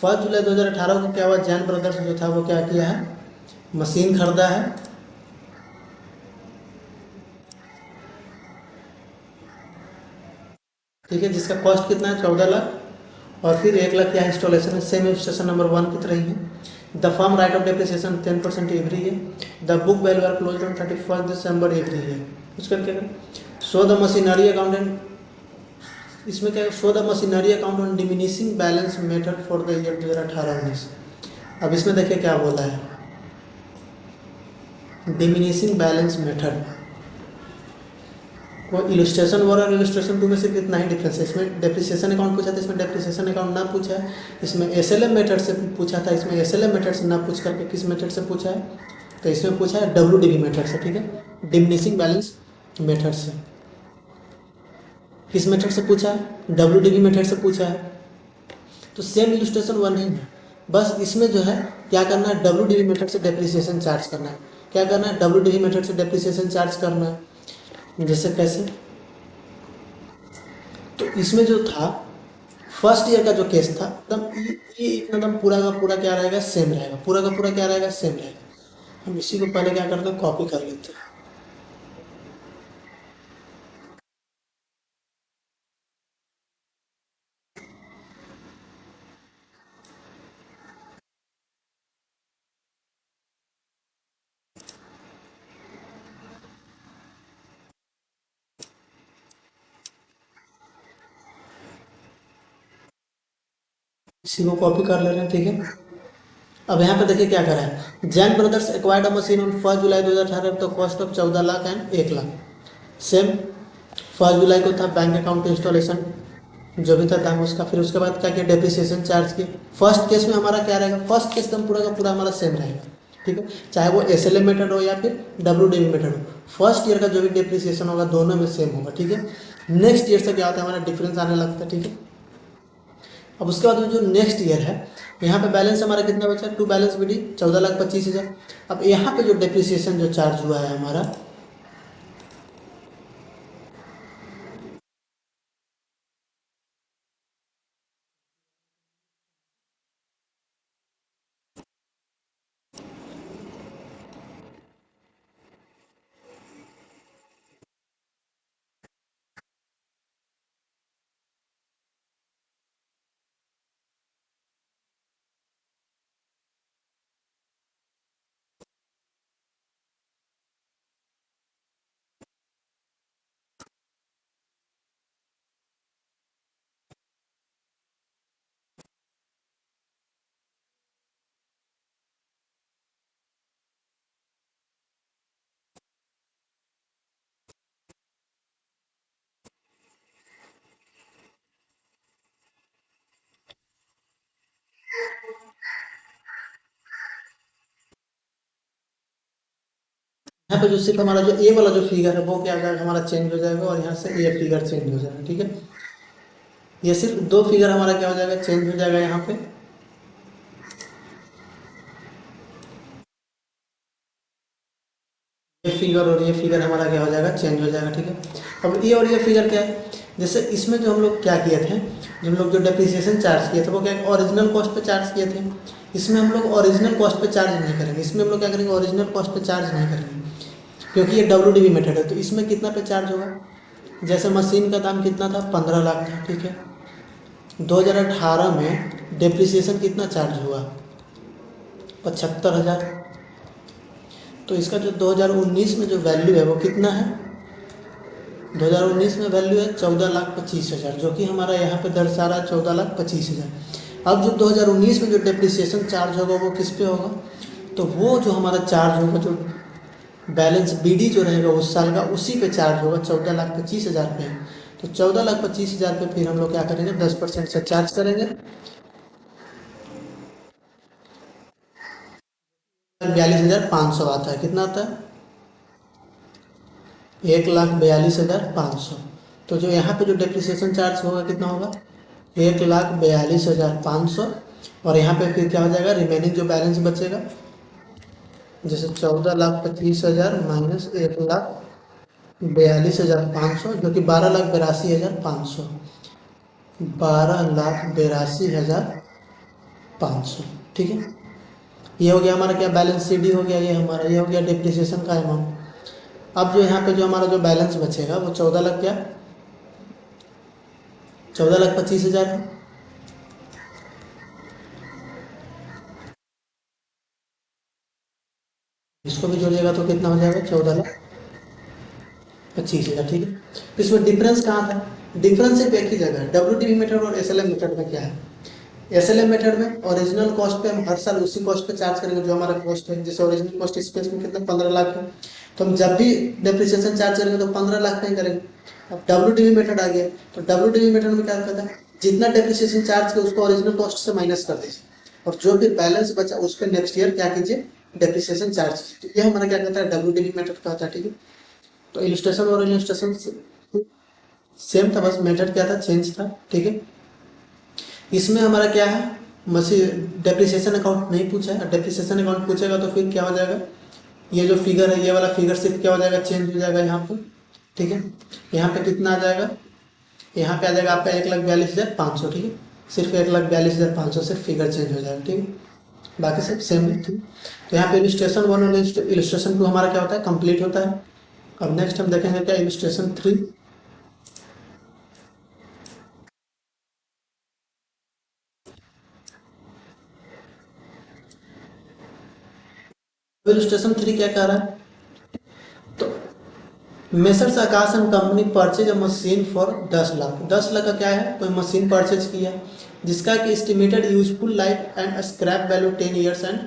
1 जुलाई 2018 को क्या हुआ, जैन ब्रदर्स जो था वो क्या किया है, मशीन खरीदा है। ठीक है, जिसका कॉस्ट कितना है, 14 लाख, और फिर 1 लाख क्या इंस्टॉलेशन है, सेम स्टेशन नंबर वन की तरह ही है। The firm write off depreciation 10% every है। The book value are close on 31 December every है। उसका क्या करें, शो द मशीनरी अकाउंटेंट, इसमें क्या है, show the machinery account on diminishing balance method for the year 2018-19। अब इसमें देखिए क्या बोला है, डिमिनिशिंग बैलेंस मेथड। वो इलस्ट्रेशन वन और इलस्ट्रेशन टू में सिर्फ इतना ही डिफरेंस है। इसमें डेप्रिसिएशन अकाउंट पूछा था, इसमें डेप्रिसिएशन अकाउंट ना पूछा है। इसमें एसएलएम मेथड से पूछा था, इसमें एसएलएम मेथड से ना पूछ करके किस मेथड से पूछा है, तो इसमें पूछा है डब्ल्यूडीबी मेथड से, ठीक है, डिमिनिशिंग बैलेंस मेथड से। किस मेथड से पूछा है, डब्ल्यूडीबी मेथड से पूछा है। तो सेम इलस्ट्रेशन वन ही है, बस इसमें जो है क्या करना है, डब्ल्यूडीबी मेथड से डेप्रिसिएशन चार्ज करना है। क्या करना है, डब्ल्यूडीबी मेथड से डेप्रिसिएशन चार्ज करना है। जैसे कैसे, तो इसमें जो था फर्स्ट ईयर का जो केस था एकदम ये एकदम पूरा का पूरा क्या रहेगा, सेम रहेगा, पूरा का पूरा क्या रहेगा, सेम रहेगा। हम इसी को पहले क्या करते हैं, कॉपी कर लेते हैं। इसी को कॉपी कर ले रहे हैं, ठीक है। अब यहाँ पे देखिए क्या करा है, Jain brothers acquired a machine on 1 जुलाई 2018, तो cost of 14 lakh and 1 lakh. Same 1 जुलाई को था बैंक अकाउंट इंस्टॉलेशन जो भी था दाम उसका, फिर उसके बाद क्या किया, डेप्रिसिएशन चार्ज किए। फर्स्ट केस में हमारा क्या रहेगा, फर्स्ट केस एकदम पूरा का पूरा हमारा सेम रहेगा, ठीक है, चाहे वो एसएलएम मेथड हो या फिर डब्ल्यूडीबी मेथड हो। फर्स्ट ईयर का जो भी डेप्रिसिएशन होगा दोनों में सेम होगा, ठीक है। नेक्स्ट ईयर से क्या होता है, हमारा डिफरेंस आने लगता है, ठीक है। अब उसके बाद में जो नेक्स्ट ईयर है, यहाँ पे बैलेंस हमारा कितना बचा, टू बैलेंस बीडी 14,25,000। अब यहाँ पे जो डेप्रिसिएशन जो चार्ज हुआ है हमारा, यहाँ पे जो सिर्फ हमारा जो ए वाला जो फिगर है वो क्या हो जाएगा, हमारा चेंज हो जाएगा, और यहाँ से ए फिगर चेंज हो जाएगा, ठीक है। ये सिर्फ दो फिगर हमारा क्या हो जाएगा, चेंज हो जाएगा यहाँ पे। ये फिगर और ये फिगर हमारा क्या हो जाएगा, चेंज हो जाएगा, ठीक है। अब ये और ये फिगर क्या है, जैसे इसमें जो हम लोग क्या किए थे, जो हम लोग जो डेप्रिसिएशन चार्ज किए थे वो क्या ओरिजिनल कॉस्ट पे चार्ज किए थे। इसमें हम लोग ओरिजिनल कॉस्ट पे चार्ज नहीं करेंगे, इसमें हम लोग क्या करेंगे, ओरिजिनल कॉस्ट पे चार्ज नहीं करेंगे। क्योंकि ये WDV मेथड है। तो इसमें कितना पे चार्ज होगा, जैसे मशीन का दाम कितना था 15 लाख था, ठीक है। 2018 में डेप्रिसिएशन कितना चार्ज हुआ, 75,000। तो इसका जो 2019 में जो वैल्यू है वो कितना है, 2019 में वैल्यू है 14,25,000, जो कि हमारा यहाँ पे दर्शा रहा है 14,25,000। अब जो 2019 में जो डेप्रिसिएशन चार्ज होगा वो किस पे होगा, तो वो जो हमारा चार्ज होगा, जो बैलेंस BD जो रहेगा उस साल का, उसी पे चार्ज होगा 14,25,000 पे। तो 14,25,000 पे फिर हम लोग क्या करेंगे, 10% से चार्ज करेंगे। 42,500 आता है, कितना आता है, 1,42,500। तो जो यहाँ पे जो डेप्रिसिएशन चार्ज होगा कितना होगा, 1,42,500। और यहाँ पे फिर क्या हो जाएगा, रिमेनिंग जो बैलेंस बचेगा, जैसे 14,25,000 माइनस 1,42,500, जो कि 12,82,500, 12,82,500, ठीक है। ये हो गया हमारा क्या, बैलेंस CD हो गया, ये हमारा ये हो गया डिप्रिसिएशन का अमाउंट। अब जो यहाँ पे जो हमारा जो बैलेंस बचेगा वो 14 लाख क्या, 14,25,000 है। इसको भी जोड़िएगा तो कितना हो जाएगा, 14,25,000, ठीक है। तो इसमें डिफरेंस कहाँ था, डिफरेंस सिर्फ एक ही जगह है, WDV मेथड और SLM मेथड में क्या है। SLM मेथड में ओरिजिनल कॉस्ट पे हम हर साल उसी कॉस्ट पे चार्ज करेंगे जो हमारा कॉस्ट है। जैसे ओरिजिनल कॉस्ट स्पेस में कितना 15 लाख है, तो हम जब भी डेप्रिसिएशन चार्ज करेंगे तो 15 लाख नहीं करेंगे। अब WDV मेथड आ गया, तो WDV मेथड में क्या करता है, जितना डेप्रिसिएशन चार्ज किया उसको ओरिजिनल कॉस्ट से माइनस कर दीजिए, और जो भी बैलेंस बचा उस पर नेक्स्ट ईयर क्या कीजिए, डेप्रिसिएशन चार्ज कीजिए। तो ये हमारा क्या कहता है, WDV मेथड कहता है, ठीक है। तो इलस्ट्रेशन और इलस्ट्रेशन सेम था, बस मेथड क्या था, चेंज था, ठीक है। इसमें हमारा क्या है, मशीन डेप्रिसिएशन अकाउंट नहीं पूछा है। डेप्रिसिएशन अकाउंट पूछेगा तो फिर क्या हो जाएगा, ये जो फिगर है ये वाला फिगर सिर्फ क्या हो जाएगा, चेंज हो जाएगा यहाँ पे, ठीक है। यहाँ पे कितना आ जाएगा, यहाँ पे आ जाएगा आपका 1,42,500, ठीक है। सिर्फ 1,42,500, सिर्फ फिगर चेंज हो जाएगा, ठीक है। बाकी सब सेम है, ठीक। तो यहाँ पे इलस्ट्रेशन 1 और इलस्ट्रेशन 2 हमारा क्या होता है, कंप्लीट होता है। अब नेक्स्ट हम देखेंगे क्या, इलस्ट्रेशन 3। इलस्ट्रेशन 3 क्या कह रहा है, तो messrs Akash and company purchase a machine for 10 lakh. 10 lakh का क्या है, कोई मशीन परचेज किया जिसका कि estimated useful life and scrap value 10 years and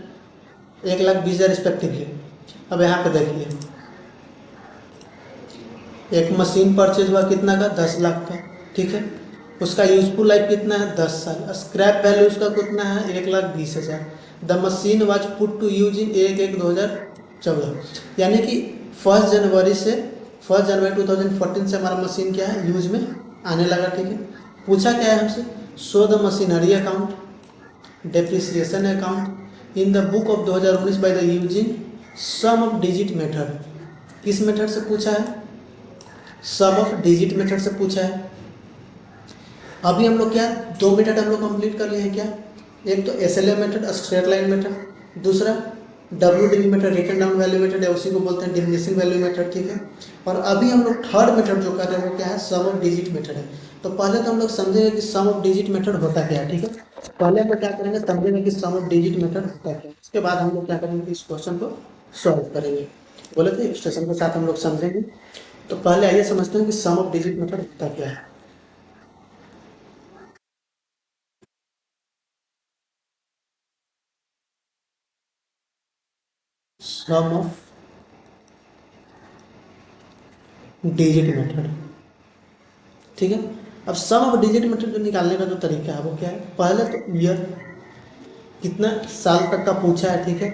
1,20,000 respectively. अब यहाँ पे देखिए, एक मशीन परचेज हुआ कितना का, 10 लाख का, ठीक है। उसका यूजफुल लाइफ कितना है, 10 साल। स्क्रैप वैल्यू उसका कितना है, 1,20,000। The machine was put to use in 1/1/2014, यानी कि 1 जनवरी 2014 से हमारा मशीन क्या है, यूज में आने लगा, ठीक है। पूछा क्या है हमसे, show the machinery account, depreciation account in the book of 2019 by the using sum of digit method. किस मेथड से पूछा है, सम ऑफ डिजिट मेथड से पूछा है। अभी हम लोग क्या, 2 मेथड हम लोग कंप्लीट कर लिए हैं क्या, एक तो SLM method, straight line method, दूसरा WDV method, written down value method है, उसी को बोलते हैं डिमिनिशिंग वैल्यू मेथड, ठीक है। और अभी हम लोग थर्ड मेथड जो कर रहे हैं वो क्या है, सम ऑफ डिजिट मेथड है। तो पहले तो हम लोग समझेंगे कि सम ऑफ डिजिट मेथड होता क्या है, ठीक है। पहले हम लोग क्या करेंगे, समझेंगे कि सम ऑफ डिजिट मेथड होता क्या है, उसके बाद हम लोग क्या करेंगे, इस क्वेश्चन को सॉल्व करेंगे। बोले थे इलस्ट्रेशन के साथ हम लोग समझेंगे। तो पहले आइए समझते हैं कि सम ऑफ डिजिट मेथड होता क्या है। सम ऑफ डिजिट मेथड, ठीक है। अब सम ऑफ डिजिट मेथड जो निकालने का जो तरीका है वो क्या है, पहले तो ईयर कितना साल तक का पूछा है, ठीक है।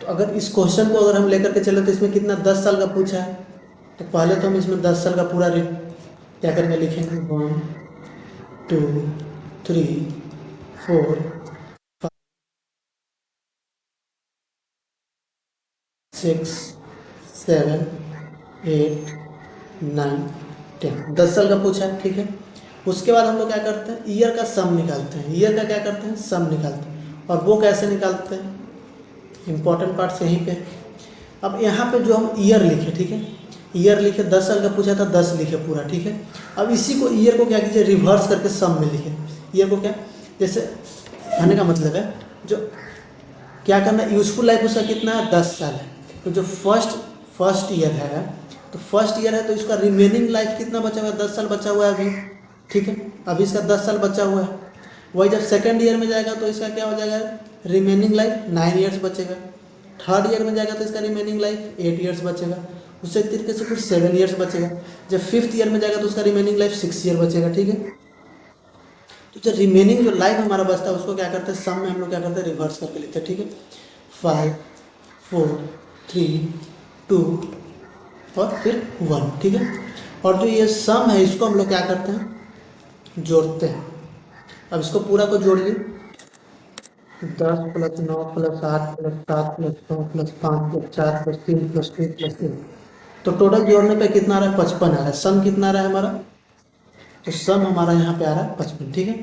तो अगर इस क्वेश्चन को अगर हम लेकर के चले तो इसमें कितना 10 साल का पूछा है। तो पहले तो हम इसमें 10 साल का पूरा क्या करेंगे, लिखेंगे 1 2 3 4 6 7 8 9 10, 10 साल का पूछा है, ठीक है। उसके बाद हम लोग क्या करते हैं, ईयर का सम निकालते हैं। ईयर का क्या करते हैं, सम निकालते हैं। और वो कैसे निकालते हैं, इंपॉर्टेंट पार्ट्स यहीं पे। अब यहाँ पे जो हम ईयर लिखे, ठीक है, ईयर लिखे, 10 साल का पूछा था, 10 लिखे पूरा, ठीक है। अब इसी को ईयर को क्या कीजिए, रिवर्स करके सम में लिखे। ईयर को क्या, जैसे कहने का मतलब है जो क्या करना है, यूजफुल लाइफ उसका कितना है, 10 साल है। तो जो फर्स्ट ईयर है, तो फर्स्ट ईयर है तो इसका रिमेनिंग लाइफ कितना बचा हुआ है, 10 साल बचा हुआ है अभी, ठीक है। अभी इसका 10 साल बचा हुआ है। वही जब सेकेंड ईयर में जाएगा तो इसका क्या हो जाएगा, रिमेनिंग लाइफ 9 ईयर्स बचेगा। थर्ड ईयर में जाएगा तो इसका रिमेनिंग लाइफ 8 ईयर्स बचेगा। उसी तरीके से फिर 7 ईयर्स बचेगा। जब फिफ्थ ईयर में जाएगा तो उसका रिमेनिंग लाइफ 6 ईयर बचेगा, ठीक है। तो जो रिमेनिंग जो लाइफ हमारा बचता है उसको क्या करते हैं, सम में हम लोग क्या करते हैं, रिवर्स करके लिखते हैं, ठीक है। 5 4 3 2 और फिर 1, ठीक है। और जो ये सम है इसको हम लोग क्या करते हैं, जोड़ते हैं। अब इसको पूरा को जोड़िए, 10 + 9 + 8 + 7 + 9 + 5 + 4 + 3 + 2 + 3, तो टोटल जोड़ने पे कितना आ रहा है, 55 आ रहा है। सम कितना आ रहा है हमारा, तो सम हमारा यहाँ पे आ रहा है 55, ठीक है।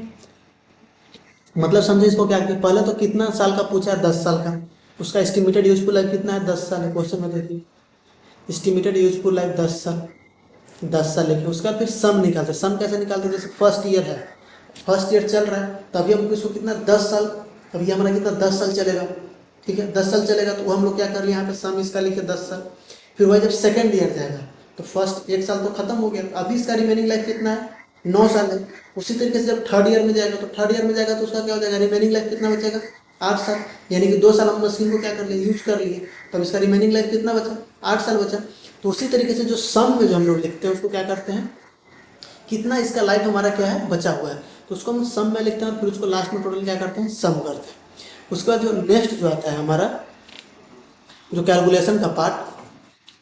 मतलब समझे इसको क्या, कि पहले तो कितना साल का पूछा है, 10 साल का, उसका एस्टिमेटेड यूजफुल लाइफ कितना है, 10 साल है। क्वेश्चन में देखिए एस्टिमेटेड यूजफुल लाइफ 10 साल, 10 साल लिखे। उसका फिर सम निकालते हैं। सम कैसे निकालते हैं, जैसे फर्स्ट ईयर है, फर्स्ट ईयर चल रहा है, तभी हम इसको कितना, 10 साल, अभी हमारा कितना 10 साल चलेगा, ठीक है। 10 साल चलेगा तो हम लोग क्या कर लिए, यहाँ पे सम इसका लिखे 10 साल। फिर वही जब सेकेंड ईयर जाएगा तो फर्स्ट 1 साल तो खत्म हो गया, अभी इसका रिमेनिंग लाइफ कितना है, 9 साल है। उसी तरीके से जब थर्ड ईयर में जाएगा तो थर्ड ईयर में जाएगा तो उसका क्या हो जाएगा, रिमेनिंग लाइफ कितना बचेगा, 8 साल। यानी कि 2 साल हम मशीन को क्या कर लिए, यूज कर लिए, तब इसका रिमेनिंग लाइफ कितना बचा, 8 साल बचा। तो उसी तरीके से जो सम में जो हम लोग लिखते हैं उसको क्या करते हैं, कितना इसका लाइफ हमारा क्या है, बचा हुआ है, तो उसको हम सम में लिखते हैं और फिर उसको लास्ट में टोटल क्या करते हैं, सम करते हैं। उसके बाद जो नेक्स्ट जो आता है हमारा जो कैलकुलेशन का पार्ट,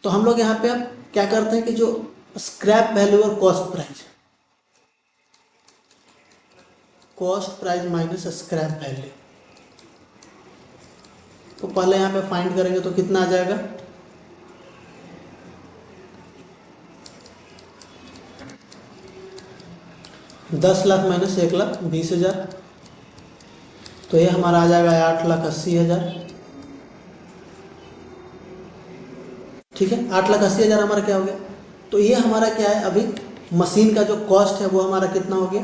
तो हम लोग यहाँ पे अब क्या करते हैं कि जो स्क्रैप वैल्यू और cost price minus scrap value, तो पहले यहाँ पे फाइंड करेंगे तो कितना आ जाएगा, 10 लाख माइनस 1,20,000, तो ये हमारा आ जाएगा 8,80,000, ठीक है। 8,80,000 हमारा क्या हो गया, तो ये हमारा क्या है, अभी मशीन का जो कॉस्ट है वो हमारा कितना हो गया,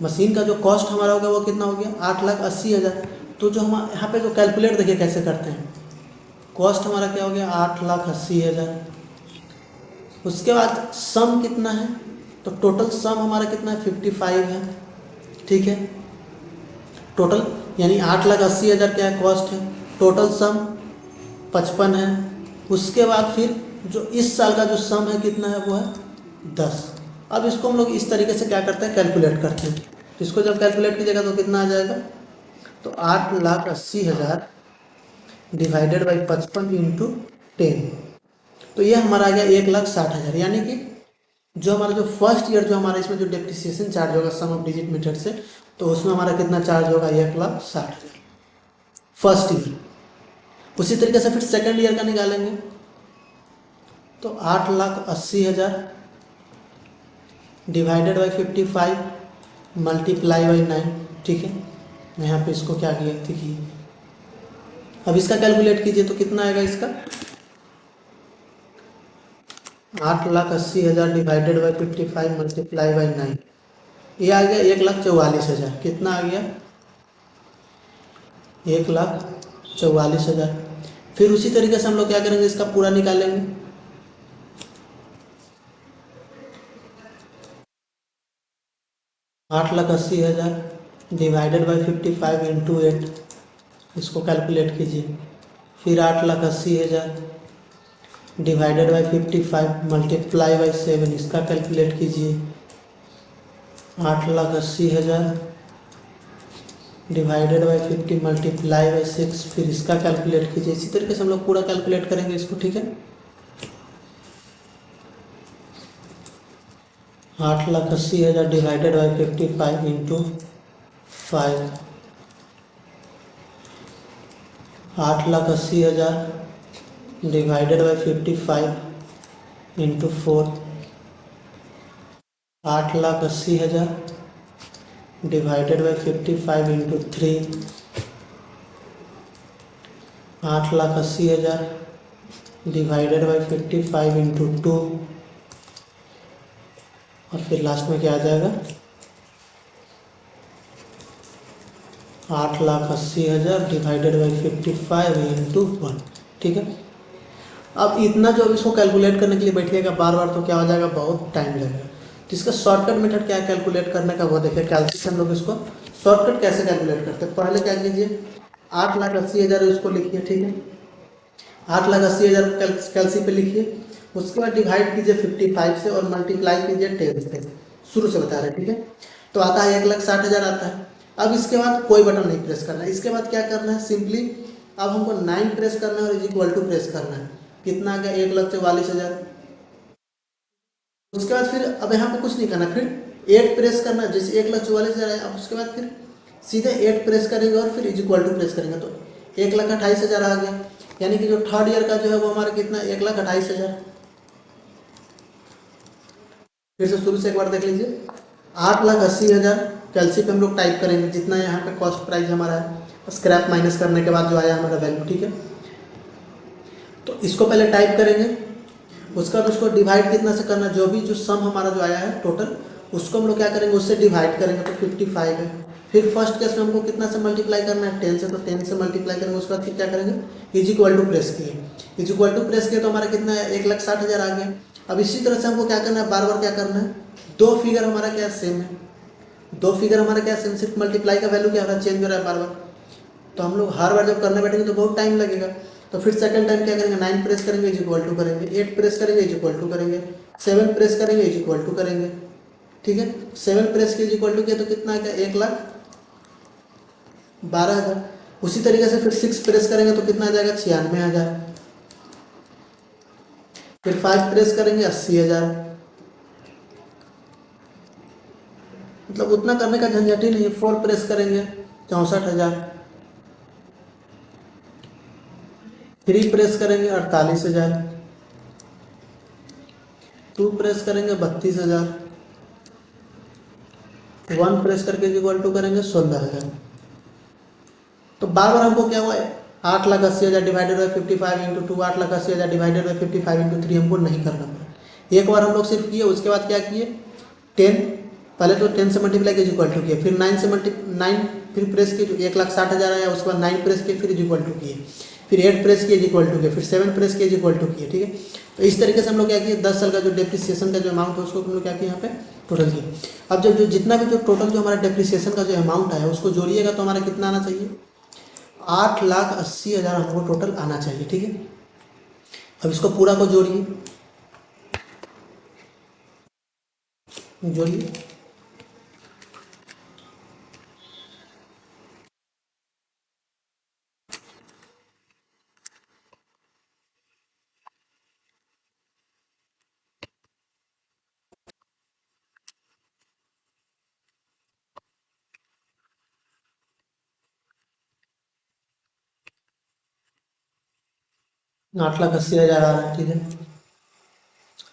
मशीन का जो कॉस्ट हमारा हो गया वो कितना हो गया, 8,80,000। तो जो हम यहाँ पे जो कैलकुलेट देखिए कैसे करते हैं, कॉस्ट हमारा क्या हो गया, 8,80,000। उसके बाद सम कितना है, तो टोटल सम हमारा कितना है, 55 है, ठीक है। टोटल यानी 8,80,000 क्या है, कॉस्ट है, टोटल सम 55 है। उसके बाद फिर जो इस साल का जो सम है कितना है, वो है 10। अब इसको हम लोग इस तरीके से क्या करते हैं, कैलकुलेट करते हैं। तो इसको जब कैलकुलेट कीजिएगा तो कितना आ जाएगा, तो 8,80,000 डिवाइडेड बाई 55 इंटू 10, तो ये हमारा आ गया 1,60,000। यानी कि जो हमारा जो फर्स्ट ईयर जो हमारा इसमें जो डेप्रिसिएशन चार्ज होगा सम ऑफ डिजिट मेथड से, तो उसमें हमारा कितना चार्ज होगा, 1,60,000 फर्स्ट ईयर। उसी तरीके से फिर सेकेंड ईयर का निकालेंगे तो 8,80,000 डिवाइडेड बाई 55 मल्टीप्लाई बाई 9, ठीक है। मैं यहाँ पे इसको क्या किया, देखिए अब इसका कैलकुलेट कीजिए तो कितना आएगा इसका, 8,80,000 डिवाइडेड बाई 55 मल्टीप्लाई बाई 9, ये आ गया 1,44,000। कितना आ गया, 1,44,000। फिर उसी तरीके से हम लोग क्या करेंगे, इसका पूरा निकालेंगे, आठ लाख 80,000 डिवाइडेड बाई 55 इंटू 8, इसको कैलकुलेट कीजिए। फिर 8,80,000 डिवाइडेड बाई 55 मल्टीप्लाई बाई 7, इसका कैलकुलेट कीजिए। 8,80,000 डिवाइडेड बाई 50 मल्टीप्लाई बाई 6, फिर इसका कैलकुलेट कीजिए। इसी तरीके से हम लोग पूरा कैलकुलेट करेंगे इसको, ठीक है। 8,80,000 divided by 55 into 5, 8,80,000 divided by 55 into 4, 8,80,000 divided by 55 into 3, 8,80,000 divided by 55 into 2, और फिर लास्ट में क्या आ जाएगा 8,80,000 डिवाइडेड बाई 55 इंटू 1। ठीक है, अब इतना जो इसको कैलकुलेट करने के लिए बैठिएगा बार बार तो क्या हो जाएगा, बहुत टाइम लगेगा। तो इसका शॉर्टकट मेथड क्या है कैलकुलेट करने का, वो देखिए। कैलसी से हम लोग इसको शॉर्टकट कैसे कैलकुलेट करते हैं, पहले क्या कीजिए 8,80,000 इसको लिखिए। ठीक है, 8,80,000 कैलसी पे लिखिए, उसके बाद डिवाइड कीजिए 55 से और मल्टीप्लाई कीजिए 10 से। शुरू से बता रहे हैं, ठीक है। तो आता है 1,60,000 आता है। अब इसके बाद कोई बटन नहीं प्रेस करना है, इसके बाद क्या करना है, सिंपली अब हमको 9 प्रेस करना है और इज इक्वल टू प्रेस करना है। कितना आ गया 1,44,000। उसके बाद फिर अब यहाँ पे कुछ नहीं करना, फिर 8 प्रेस करना है, जैसे 1,44,000 है। अब उसके बाद फिर सीधे 8 प्रेस करेंगे और फिर इज इक्वल टू प्रेस करेंगे, तो 1,28,000 आ गया। यानी कि जो थर्ड ईयर का जो है वो हमारा कितना 1,28,000। फिर से शुरू से एक बार देख लीजिए, 8,80,000 कैलसी पे हम लोग टाइप करेंगे, जितना यहाँ पे कॉस्ट प्राइस हमारा है, स्क्रैप माइनस करने के बाद जो आया हमारा वैल्यू। ठीक है, तो इसको पहले टाइप करेंगे, उसके बाद उसको डिवाइड कितना से करना, जो भी जो सम हमारा जो आया है टोटल, उसको हम लोग क्या करेंगे उससे डिवाइड करेंगे, तो 55 है। फिर फर्स्ट केस में हमको कितना से मल्टीप्लाई करना है 10 से, तो 10 से मल्टीप्लाई करेंगे। उसके बाद फिर क्या करेंगे इज इक्वल टू प्रेस किए, इज इक्वल टू प्रेस किए तो हमारा कितना है 1,60,000 आ गया। अब इसी तरह से हमको क्या करना है, बार बार क्या करना है, दो फिगर हमारा क्या सेम है, दो फिगर हमारा क्या सेम, सिर्फ मल्टीप्लाई का वैल्यू क्या हो रहा है चेंज हो रहा है बार बार। तो हम लोग हर बार जब करने बैठेंगे तो बहुत टाइम लगेगा। तो फिर सेकंड टाइम क्या करेंगे 9 प्रेस करेंगे इज इक्वल टू करेंगे, 8 प्रेस करेंगे इज इक्वल टू करेंगे, 7 प्रेस करेंगे इज इक्वल टू करेंगे। ठीक है, 7 प्रेस के इज इक्वल टू किया तो कितना आ गया 1,12,000। उसी तरीके से फिर 6 प्रेस करेंगे तो कितना आ जाएगा 96,000। फिर 5 प्रेस करेंगे 80,000। मतलब उतना करने का झंझट ही नहीं है। 4 प्रेस करेंगे 64,000। 3 प्रेस करेंगे 48,000। 2 प्रेस करेंगे 32,000। 1 प्रेस करके इक्वल टू करेंगे 16,000। तो बार बार हमको क्या हुआ है 8,80,000 divided by 55 into 2, 8,80,000 divided by 55 into 3 हमको नहीं करना पड़ा। एक बार हम लोग सिर्फ किए, उसके बाद क्या किए 10, पहले तो 10 से मल्टीप्लाई किए इक्वल टू किए, फिर 9 फिर प्रेस किए जो 1,60,000 आया, उसके बाद 9 प्रेस किए फिर इक्वल टू किए, फिर 8 प्रेस किए इक्वल टू किए, फिर 7 प्रेस किए इक्वल टू किए। ठीक है, तो इस तरीके से हम लोग क्या किए 10 साल का जो डेप्रिसिएशन का जो अमाउंट है उसको हम लोग क्या किए यहाँ पे टोटल किए। अब जब जो जितना भी जो टोटल जो हमारा डेप्रिसिएशन का जो अमाउंट है उसको जोड़िएगा तो हमारा कितना आना चाहिए 8,80,000 हमको टोटल आना चाहिए। ठीक है, अब इसको पूरा को जोड़िए, जोड़िए 8,80,000 आ रहा है। ठीक है,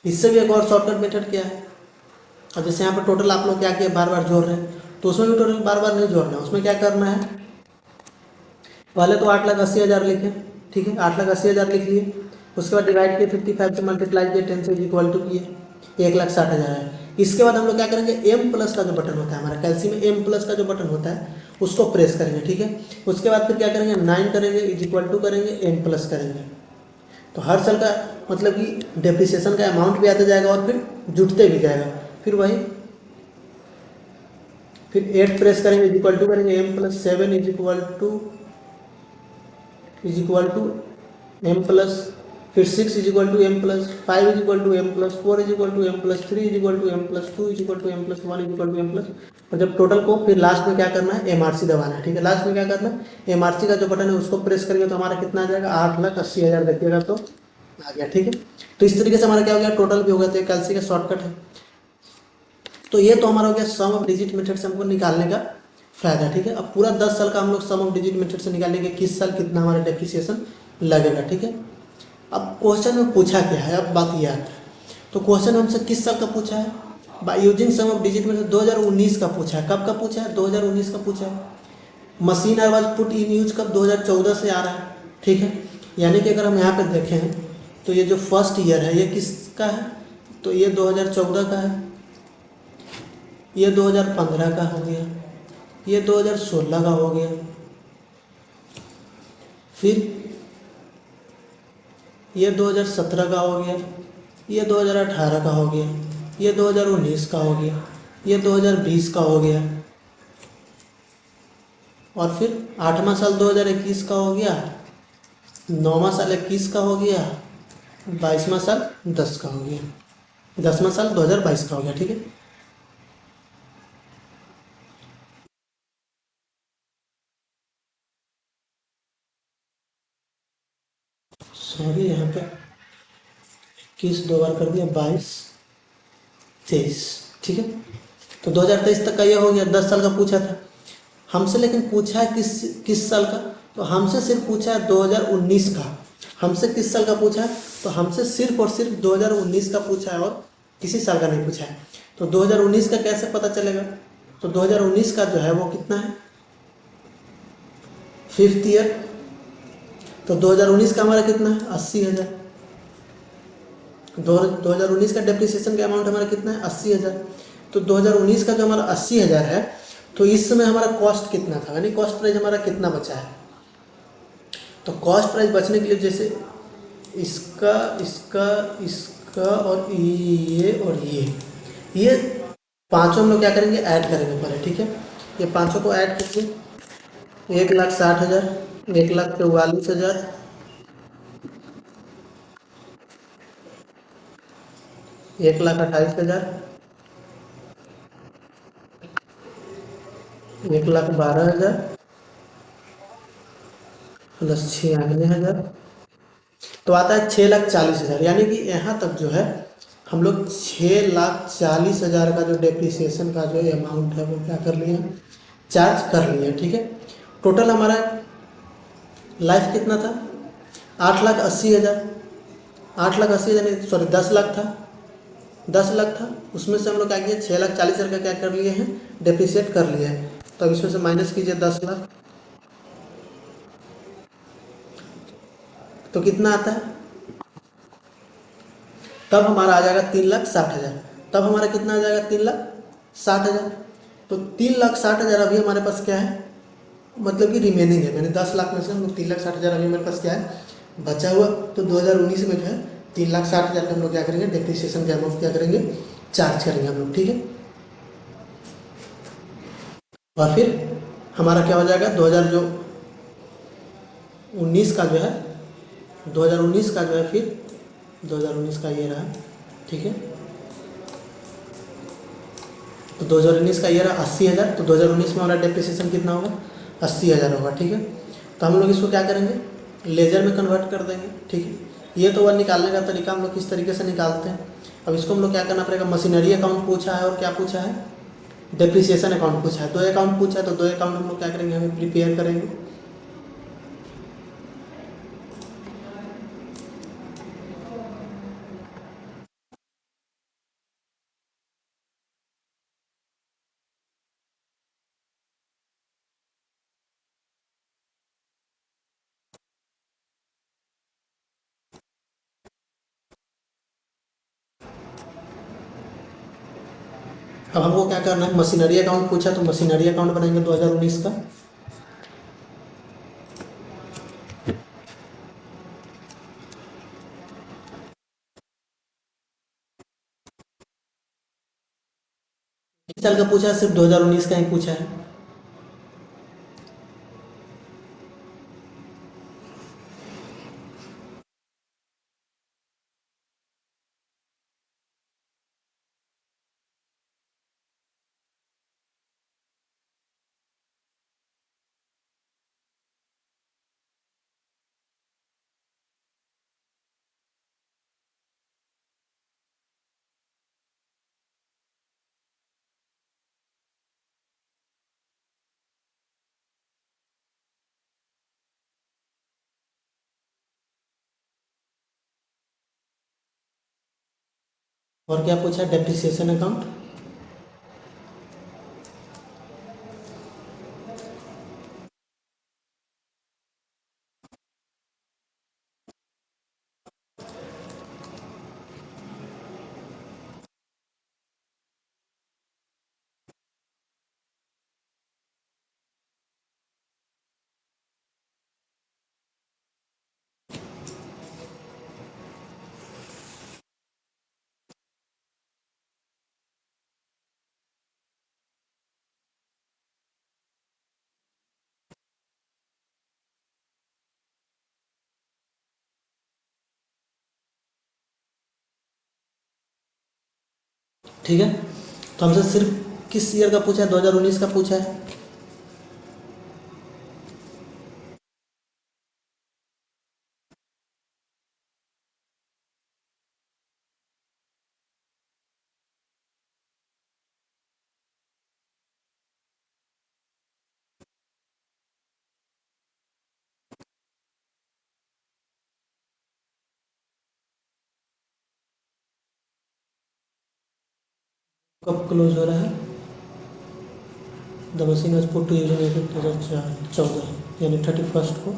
इससे भी एक और शॉर्टकट मेथड क्या है, अब जैसे यहाँ पर टोटल आप लोग क्या किया बार बार जोड़ रहे हैं, तो उसमें भी टोटल बार बार नहीं जोड़ना है। उसमें क्या करना है, पहले तो 8,80,000 लिखे। ठीक है, 8,80,000 लिख लिए, उसके बाद डिवाइड किए 55 से मल्टीप्लाई किए 10 से इक्वल टू किए 1,60,000 है। इसके बाद हम लोग क्या करेंगे एम प्लस का जो बटन होता है हमारा कैलसी में, एम प्लस का जो बटन होता है उसको प्रेस करेंगे। ठीक है, उसके बाद फिर क्या करेंगे 9 करेंगे इज इक्वल टू करेंगे एम प्लस करेंगे, तो हर साल का मतलब कि डेप्रिसिएशन का अमाउंट भी आता जाएगा और फिर जुटते भी जाएगा। फिर वही फिर 8 प्रेस करेंगे इज इक्वल टू करेंगे M plus 7 is equal to M plus, फिर 6 is equal to M plus 5 is equal to M plus 4 is equal to M plus 3 is equal to M plus 2 is equal to M plus 1 is equal to M plus. और जब total को फिर last में क्या करना है MRC दबाना है। ठीक है, लास्ट में क्या करना है एमआरसी का जो बटन है उसको प्रेस करेंगे तो हमारा कितना आ जाएगा 8,80,000 देखिएगा तो आ गया। ठीक है, तो इस तरीके से हमारा क्या हो गया टोटल भी हो गया, तो कैलसी का शॉर्टकट है। तो ये तो हमारा हो गया सम ऑफ डिजिट मेथड से हमको निकालने का फायदा। ठीक है, अब पूरा 10 साल का हम लोग सम ऑफ डिजिट मेथड से निकालेंगे किस साल कितना हमारा डेप्रिसिएशन लगेगा। ठीक है, अब क्वेश्चन में पूछा क्या है, अब बात यह आता है, तो क्वेश्चन हमसे किस साल का पूछा है, by using sum of digit method 2019 का पूछा है। कब का पूछा है 2019 का पूछा है। Machine are was put in use कब 2014 से आ रहा है। ठीक है, यानी कि अगर हम यहाँ पे देखें तो ये जो फर्स्ट ईयर है ये किसका है? तो ये 2014 का है, ये 2015 का हो गया, ये 2016 का हो गया, फिर ये 2017 का हो गया, ये 2018 का हो गया, ये 2019 का हो गया, ये 2020 का हो गया, और फिर 8वां साल 2021 का हो गया, 9वां साल 21 का हो गया, 22वां साल 10 का हो गया, 10वां साल 2022 का हो गया। ठीक है, सॉरी यहाँ पे 21 दो बार कर दिया, 22 23। ठीक है, तो 2023 तक का ये हो गया, 10 साल का पूछा था हमसे, लेकिन पूछा है किस किस साल का? तो हमसे सिर्फ पूछा है 2019 का। हमसे किस साल का पूछा है? तो हमसे सिर्फ और सिर्फ 2019 का पूछा है, और किसी साल का नहीं पूछा है। तो 2019 का कैसे पता चलेगा? तो 2019 का जो है वो कितना है? 5th year. तो 2019 का हमारा कितना है? 80,000। 2019 का डेप्रिसिएशन का अमाउंट हमारा कितना है? 80,000। तो 2019 का जो हमारा 80,000 है, तो इस समय हमारा कॉस्ट कितना था, यानी कॉस्ट प्राइस हमारा कितना बचा है? तो कॉस्ट प्राइस बचने के लिए जैसे इसका इसका इसका और ये पांचों हम लोग क्या करेंगे? ऐड करेंगे पहले। ठीक है, ये पांचों को ऐड करेंगे। 1,60,000, 1,44,000, 1,28,000, 1,12,000 प्लस 96,000, तो आता है 6,40,000। यानी कि यहाँ तक जो है हम लोग 6,40,000 का जो डेप्रिसिएशन का जो अमाउंट है वो क्या कर लिए? चार्ज कर लिए। ठीक है, टोटल हमारा लाइफ कितना था? 8,80,000। 8,80,000 नहीं, सॉरी 10 लाख था। 10 लाख था, उसमें से हम लोग क्या किए? 6,40,000 का क्या कर लिए हैं? डेप्रिसिएट कर लिए हैं। तो अब इसमें से माइनस कीजिए 10 लाख, तो कितना आता है? तब हमारा आ जाएगा 3,60,000। तब हमारा कितना आ जाएगा? 3,60,000। तो 3,60,000 अभी हमारे पास क्या है? मतलब कि रिमेनिंग है, मैंने 10 लाख में से हम लोग 3,60,000 अभी मेरे पास क्या है? बचा हुआ। तो 2019 में जो है 3,60,000 का हम लोग क्या करेंगे? डेप्रिसिएशन के अमाउंट क्या करेंगे? चार्ज करेंगे हम लोग। ठीक है, और फिर हमारा क्या हो जाएगा? 2000 जो 19 का जो है, 2019 का जो है, फिर 2019 का ये रहा। ठीक है, तो 2019 का ये रहा 80,000। तो 2019 में हमारा डेप्रिसिएशन कितना होगा? 80,000 होगा। ठीक है, तो हम लोग इसको क्या करेंगे? लेजर में कन्वर्ट कर देंगे। ठीक है, ये तो वह निकालने का तरीका हम लोग किस तरीके से निकालते हैं। अब इसको हम लोग क्या करना पड़ेगा? मशीनरी अकाउंट पूछा है, और क्या पूछा है? डेप्रिसिएशन अकाउंट पूछा है। 2 अकाउंट पूछा है, तो 2 अकाउंट हम लोग क्या करेंगे? हमें प्रिपेयर करेंगे। अब हमको क्या करना है? मशीनरी अकाउंट पूछा, तो मशीनरी अकाउंट बनाएंगे 2019 का। इस साल का पूछा है? सिर्फ 2019 का ही पूछा है। और क्या पूछा है? Depreciation account. ठीक है। तो हमसे सिर्फ किस ईयर का पूछा है, 2019 का पूछा है। कब क्लोज हो रहा है, the machine was put to use in 2014 यानी 31 को।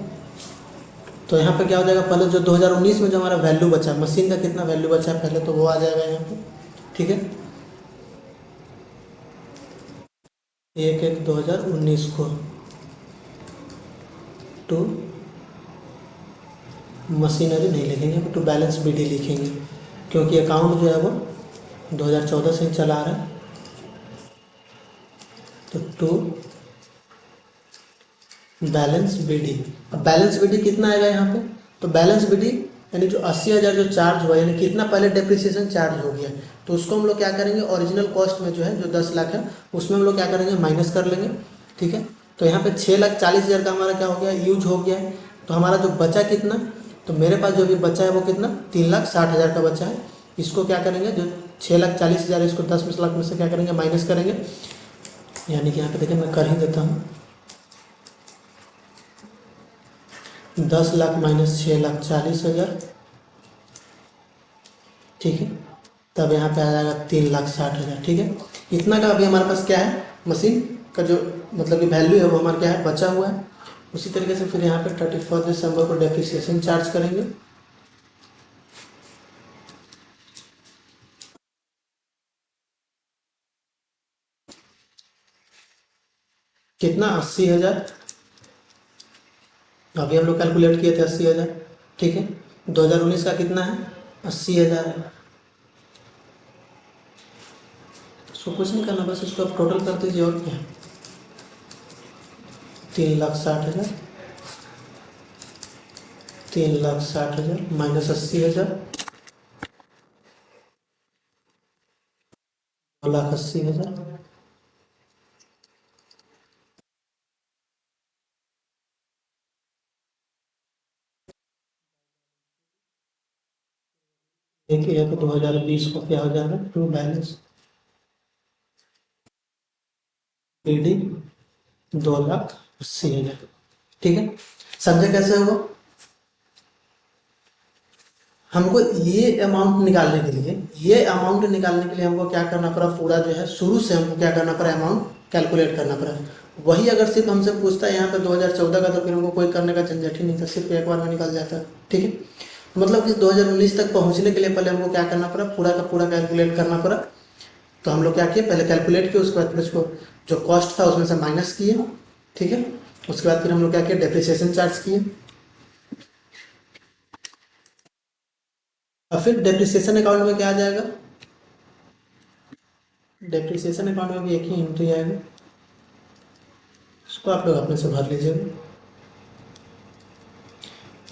तो यहाँ पे क्या हो जाएगा, पहले जो 2019 में जो हमारा वैल्यू बचा है, मशीन का कितना वैल्यू बचा है पहले तो वो आ जाएगा यहाँ पे। ठीक है, 1/1/2019 को टू मशीनरी नहीं लिखेंगे, टू बैलेंस बीडी लिखेंगे, क्योंकि अकाउंट जो है वो 2014 से ही चला आ रहा है। तो टू बैलेंस बीडी। अब बैलेंस बीडी कितना आएगा यहाँ पे, तो बैलेंस बीडी यानी जो 80,000 जो चार्ज हुआ, यानी कितना पहले डेप्रिसिएशन चार्ज हो गया, तो उसको हम लोग क्या करेंगे, ओरिजिनल कॉस्ट में जो है जो 10 लाख है उसमें हम लोग क्या करेंगे, माइनस कर लेंगे। ठीक है, तो यहाँ पे 6,40,000 का हमारा क्या हो गया, यूज हो गया है। तो हमारा जो बचा कितना, तो मेरे पास जो भी बचा है वो कितना, 3,60,000 का बचा है। इसको क्या करेंगे, जो 6,40,000 इसको 10 लाख में से क्या करेंगे, माइनस करेंगे। यानी कि यहाँ पे देखिए मैं कर ही देता हूँ, 10 लाख माइनस 6,40,000। ठीक है, तब यहाँ पे आ जाएगा 3,60,000। ठीक है, इतना का अभी हमारे पास क्या है, मशीन का जो मतलब कि वैल्यू है वो हमारा क्या है, बचा हुआ है। उसी तरीके से फिर यहाँ पे 31 दिसंबर को डेप्रिसिएशन चार्ज करेंगे। कितना, 80,000। अभी हम लोग कैलकुलेट किए थे 80,000। ठीक है, 2019 का कितना है, 80,000 है। इसको कुछ नहीं करना, बस इसको आप टोटल कर दीजिए और क्या है, 3,60,000, 3,60,000 माइनस 80,000, 2,80,000। एक 1/2020 को क्या हो जाएगा, टू बैलेंस पीडी 2,80,000। ठीक है, समझे कैसे हुआ। हमको ये अमाउंट निकालने के लिए, हमको क्या करना पड़ा, पूरा जो है शुरू से हमको क्या करना पड़ा, अमाउंट कैलकुलेट करना पड़ा। वही अगर सिर्फ हमसे पूछता है यहाँ पे 2014 का, तो फिर हमको कोई करने का झंझट ही नहीं था, सिर्फ एक बार में निकल जाता। ठीक है, तो मतलब कि 2019 तक पहुँचने के लिए पहले हमको क्या करना पड़ा, पूरा का पूरा कैलकुलेट करना पड़ा। तो हम लोग क्या किए, पहले कैलकुलेट किए, उसके बाद फिर उसको जो कॉस्ट था उसमें से माइनस किए। ठीक है, उसके बाद फिर हम लोग क्या किए, डेप्रिसिएशन चार्ज किए। और फिर डेप्रिसिएशन अकाउंट में क्या आ जाएगा, डेप्रिसिएशन अकाउंट में भी एक ही एंट्री आएगा, उसको आप लोग अपने से भर लीजिएगा।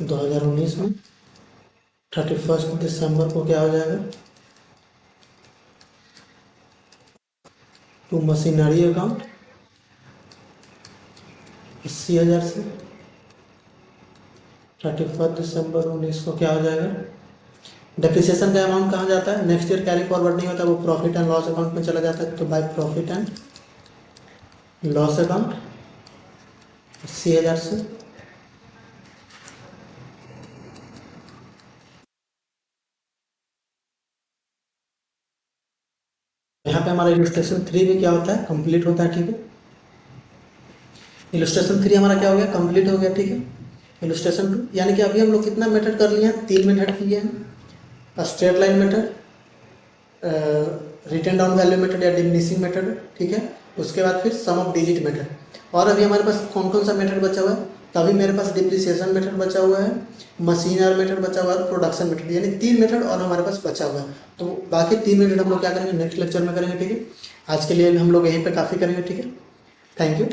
2019 में 31 दिसंबर को क्या हो जाएगा, टू मशीनरी अकाउंट 80,000 से 31 दिसंबर 19 को क्या हो जाएगा। डेप्रिसिएशन का अमाउंट कहाँ जाता है, नेक्स्ट ईयर कैरी फॉरवर्ड नहीं होता, वो प्रॉफिट एंड लॉस अकाउंट में चला जाता है। तो by profit and loss account 80,000 से यहाँ पे हमारा इलस्ट्रेशन 3 भी क्या होता है, कंप्लीट होता है। ठीक है, इलस्ट्रेशन 3 हमारा क्या हो गया, कंप्लीट हो गया। ठीक है, इलस्ट्रेशन 2 यानी कि अभी हम लोग कितना मेथड कर लिए हैं, 3 मेथड किए हैं, straight line method, return down value method या डिमिनिशिंग मेथड। ठीक है, उसके बाद फिर सम ऑफ डिजिट मेथड। और अभी हमारे पास कौन कौन सा मेथड बचा हुआ है, तो अभी मेरे पास डिप्रिसिएशन मेथड बचा हुआ है, मशीनर मेथड बचा हुआ है, प्रोडक्शन मेथड, यानी 3 मेथड और हमारे पास बचा हुआ है। तो बाकी 3 मेथड हम लोग क्या करेंगे, नेक्स्ट लेक्चर में करेंगे। ठीक है, आज के लिए हम लोग यहीं पे काफ़ी करेंगे। ठीक है, थैंक यू।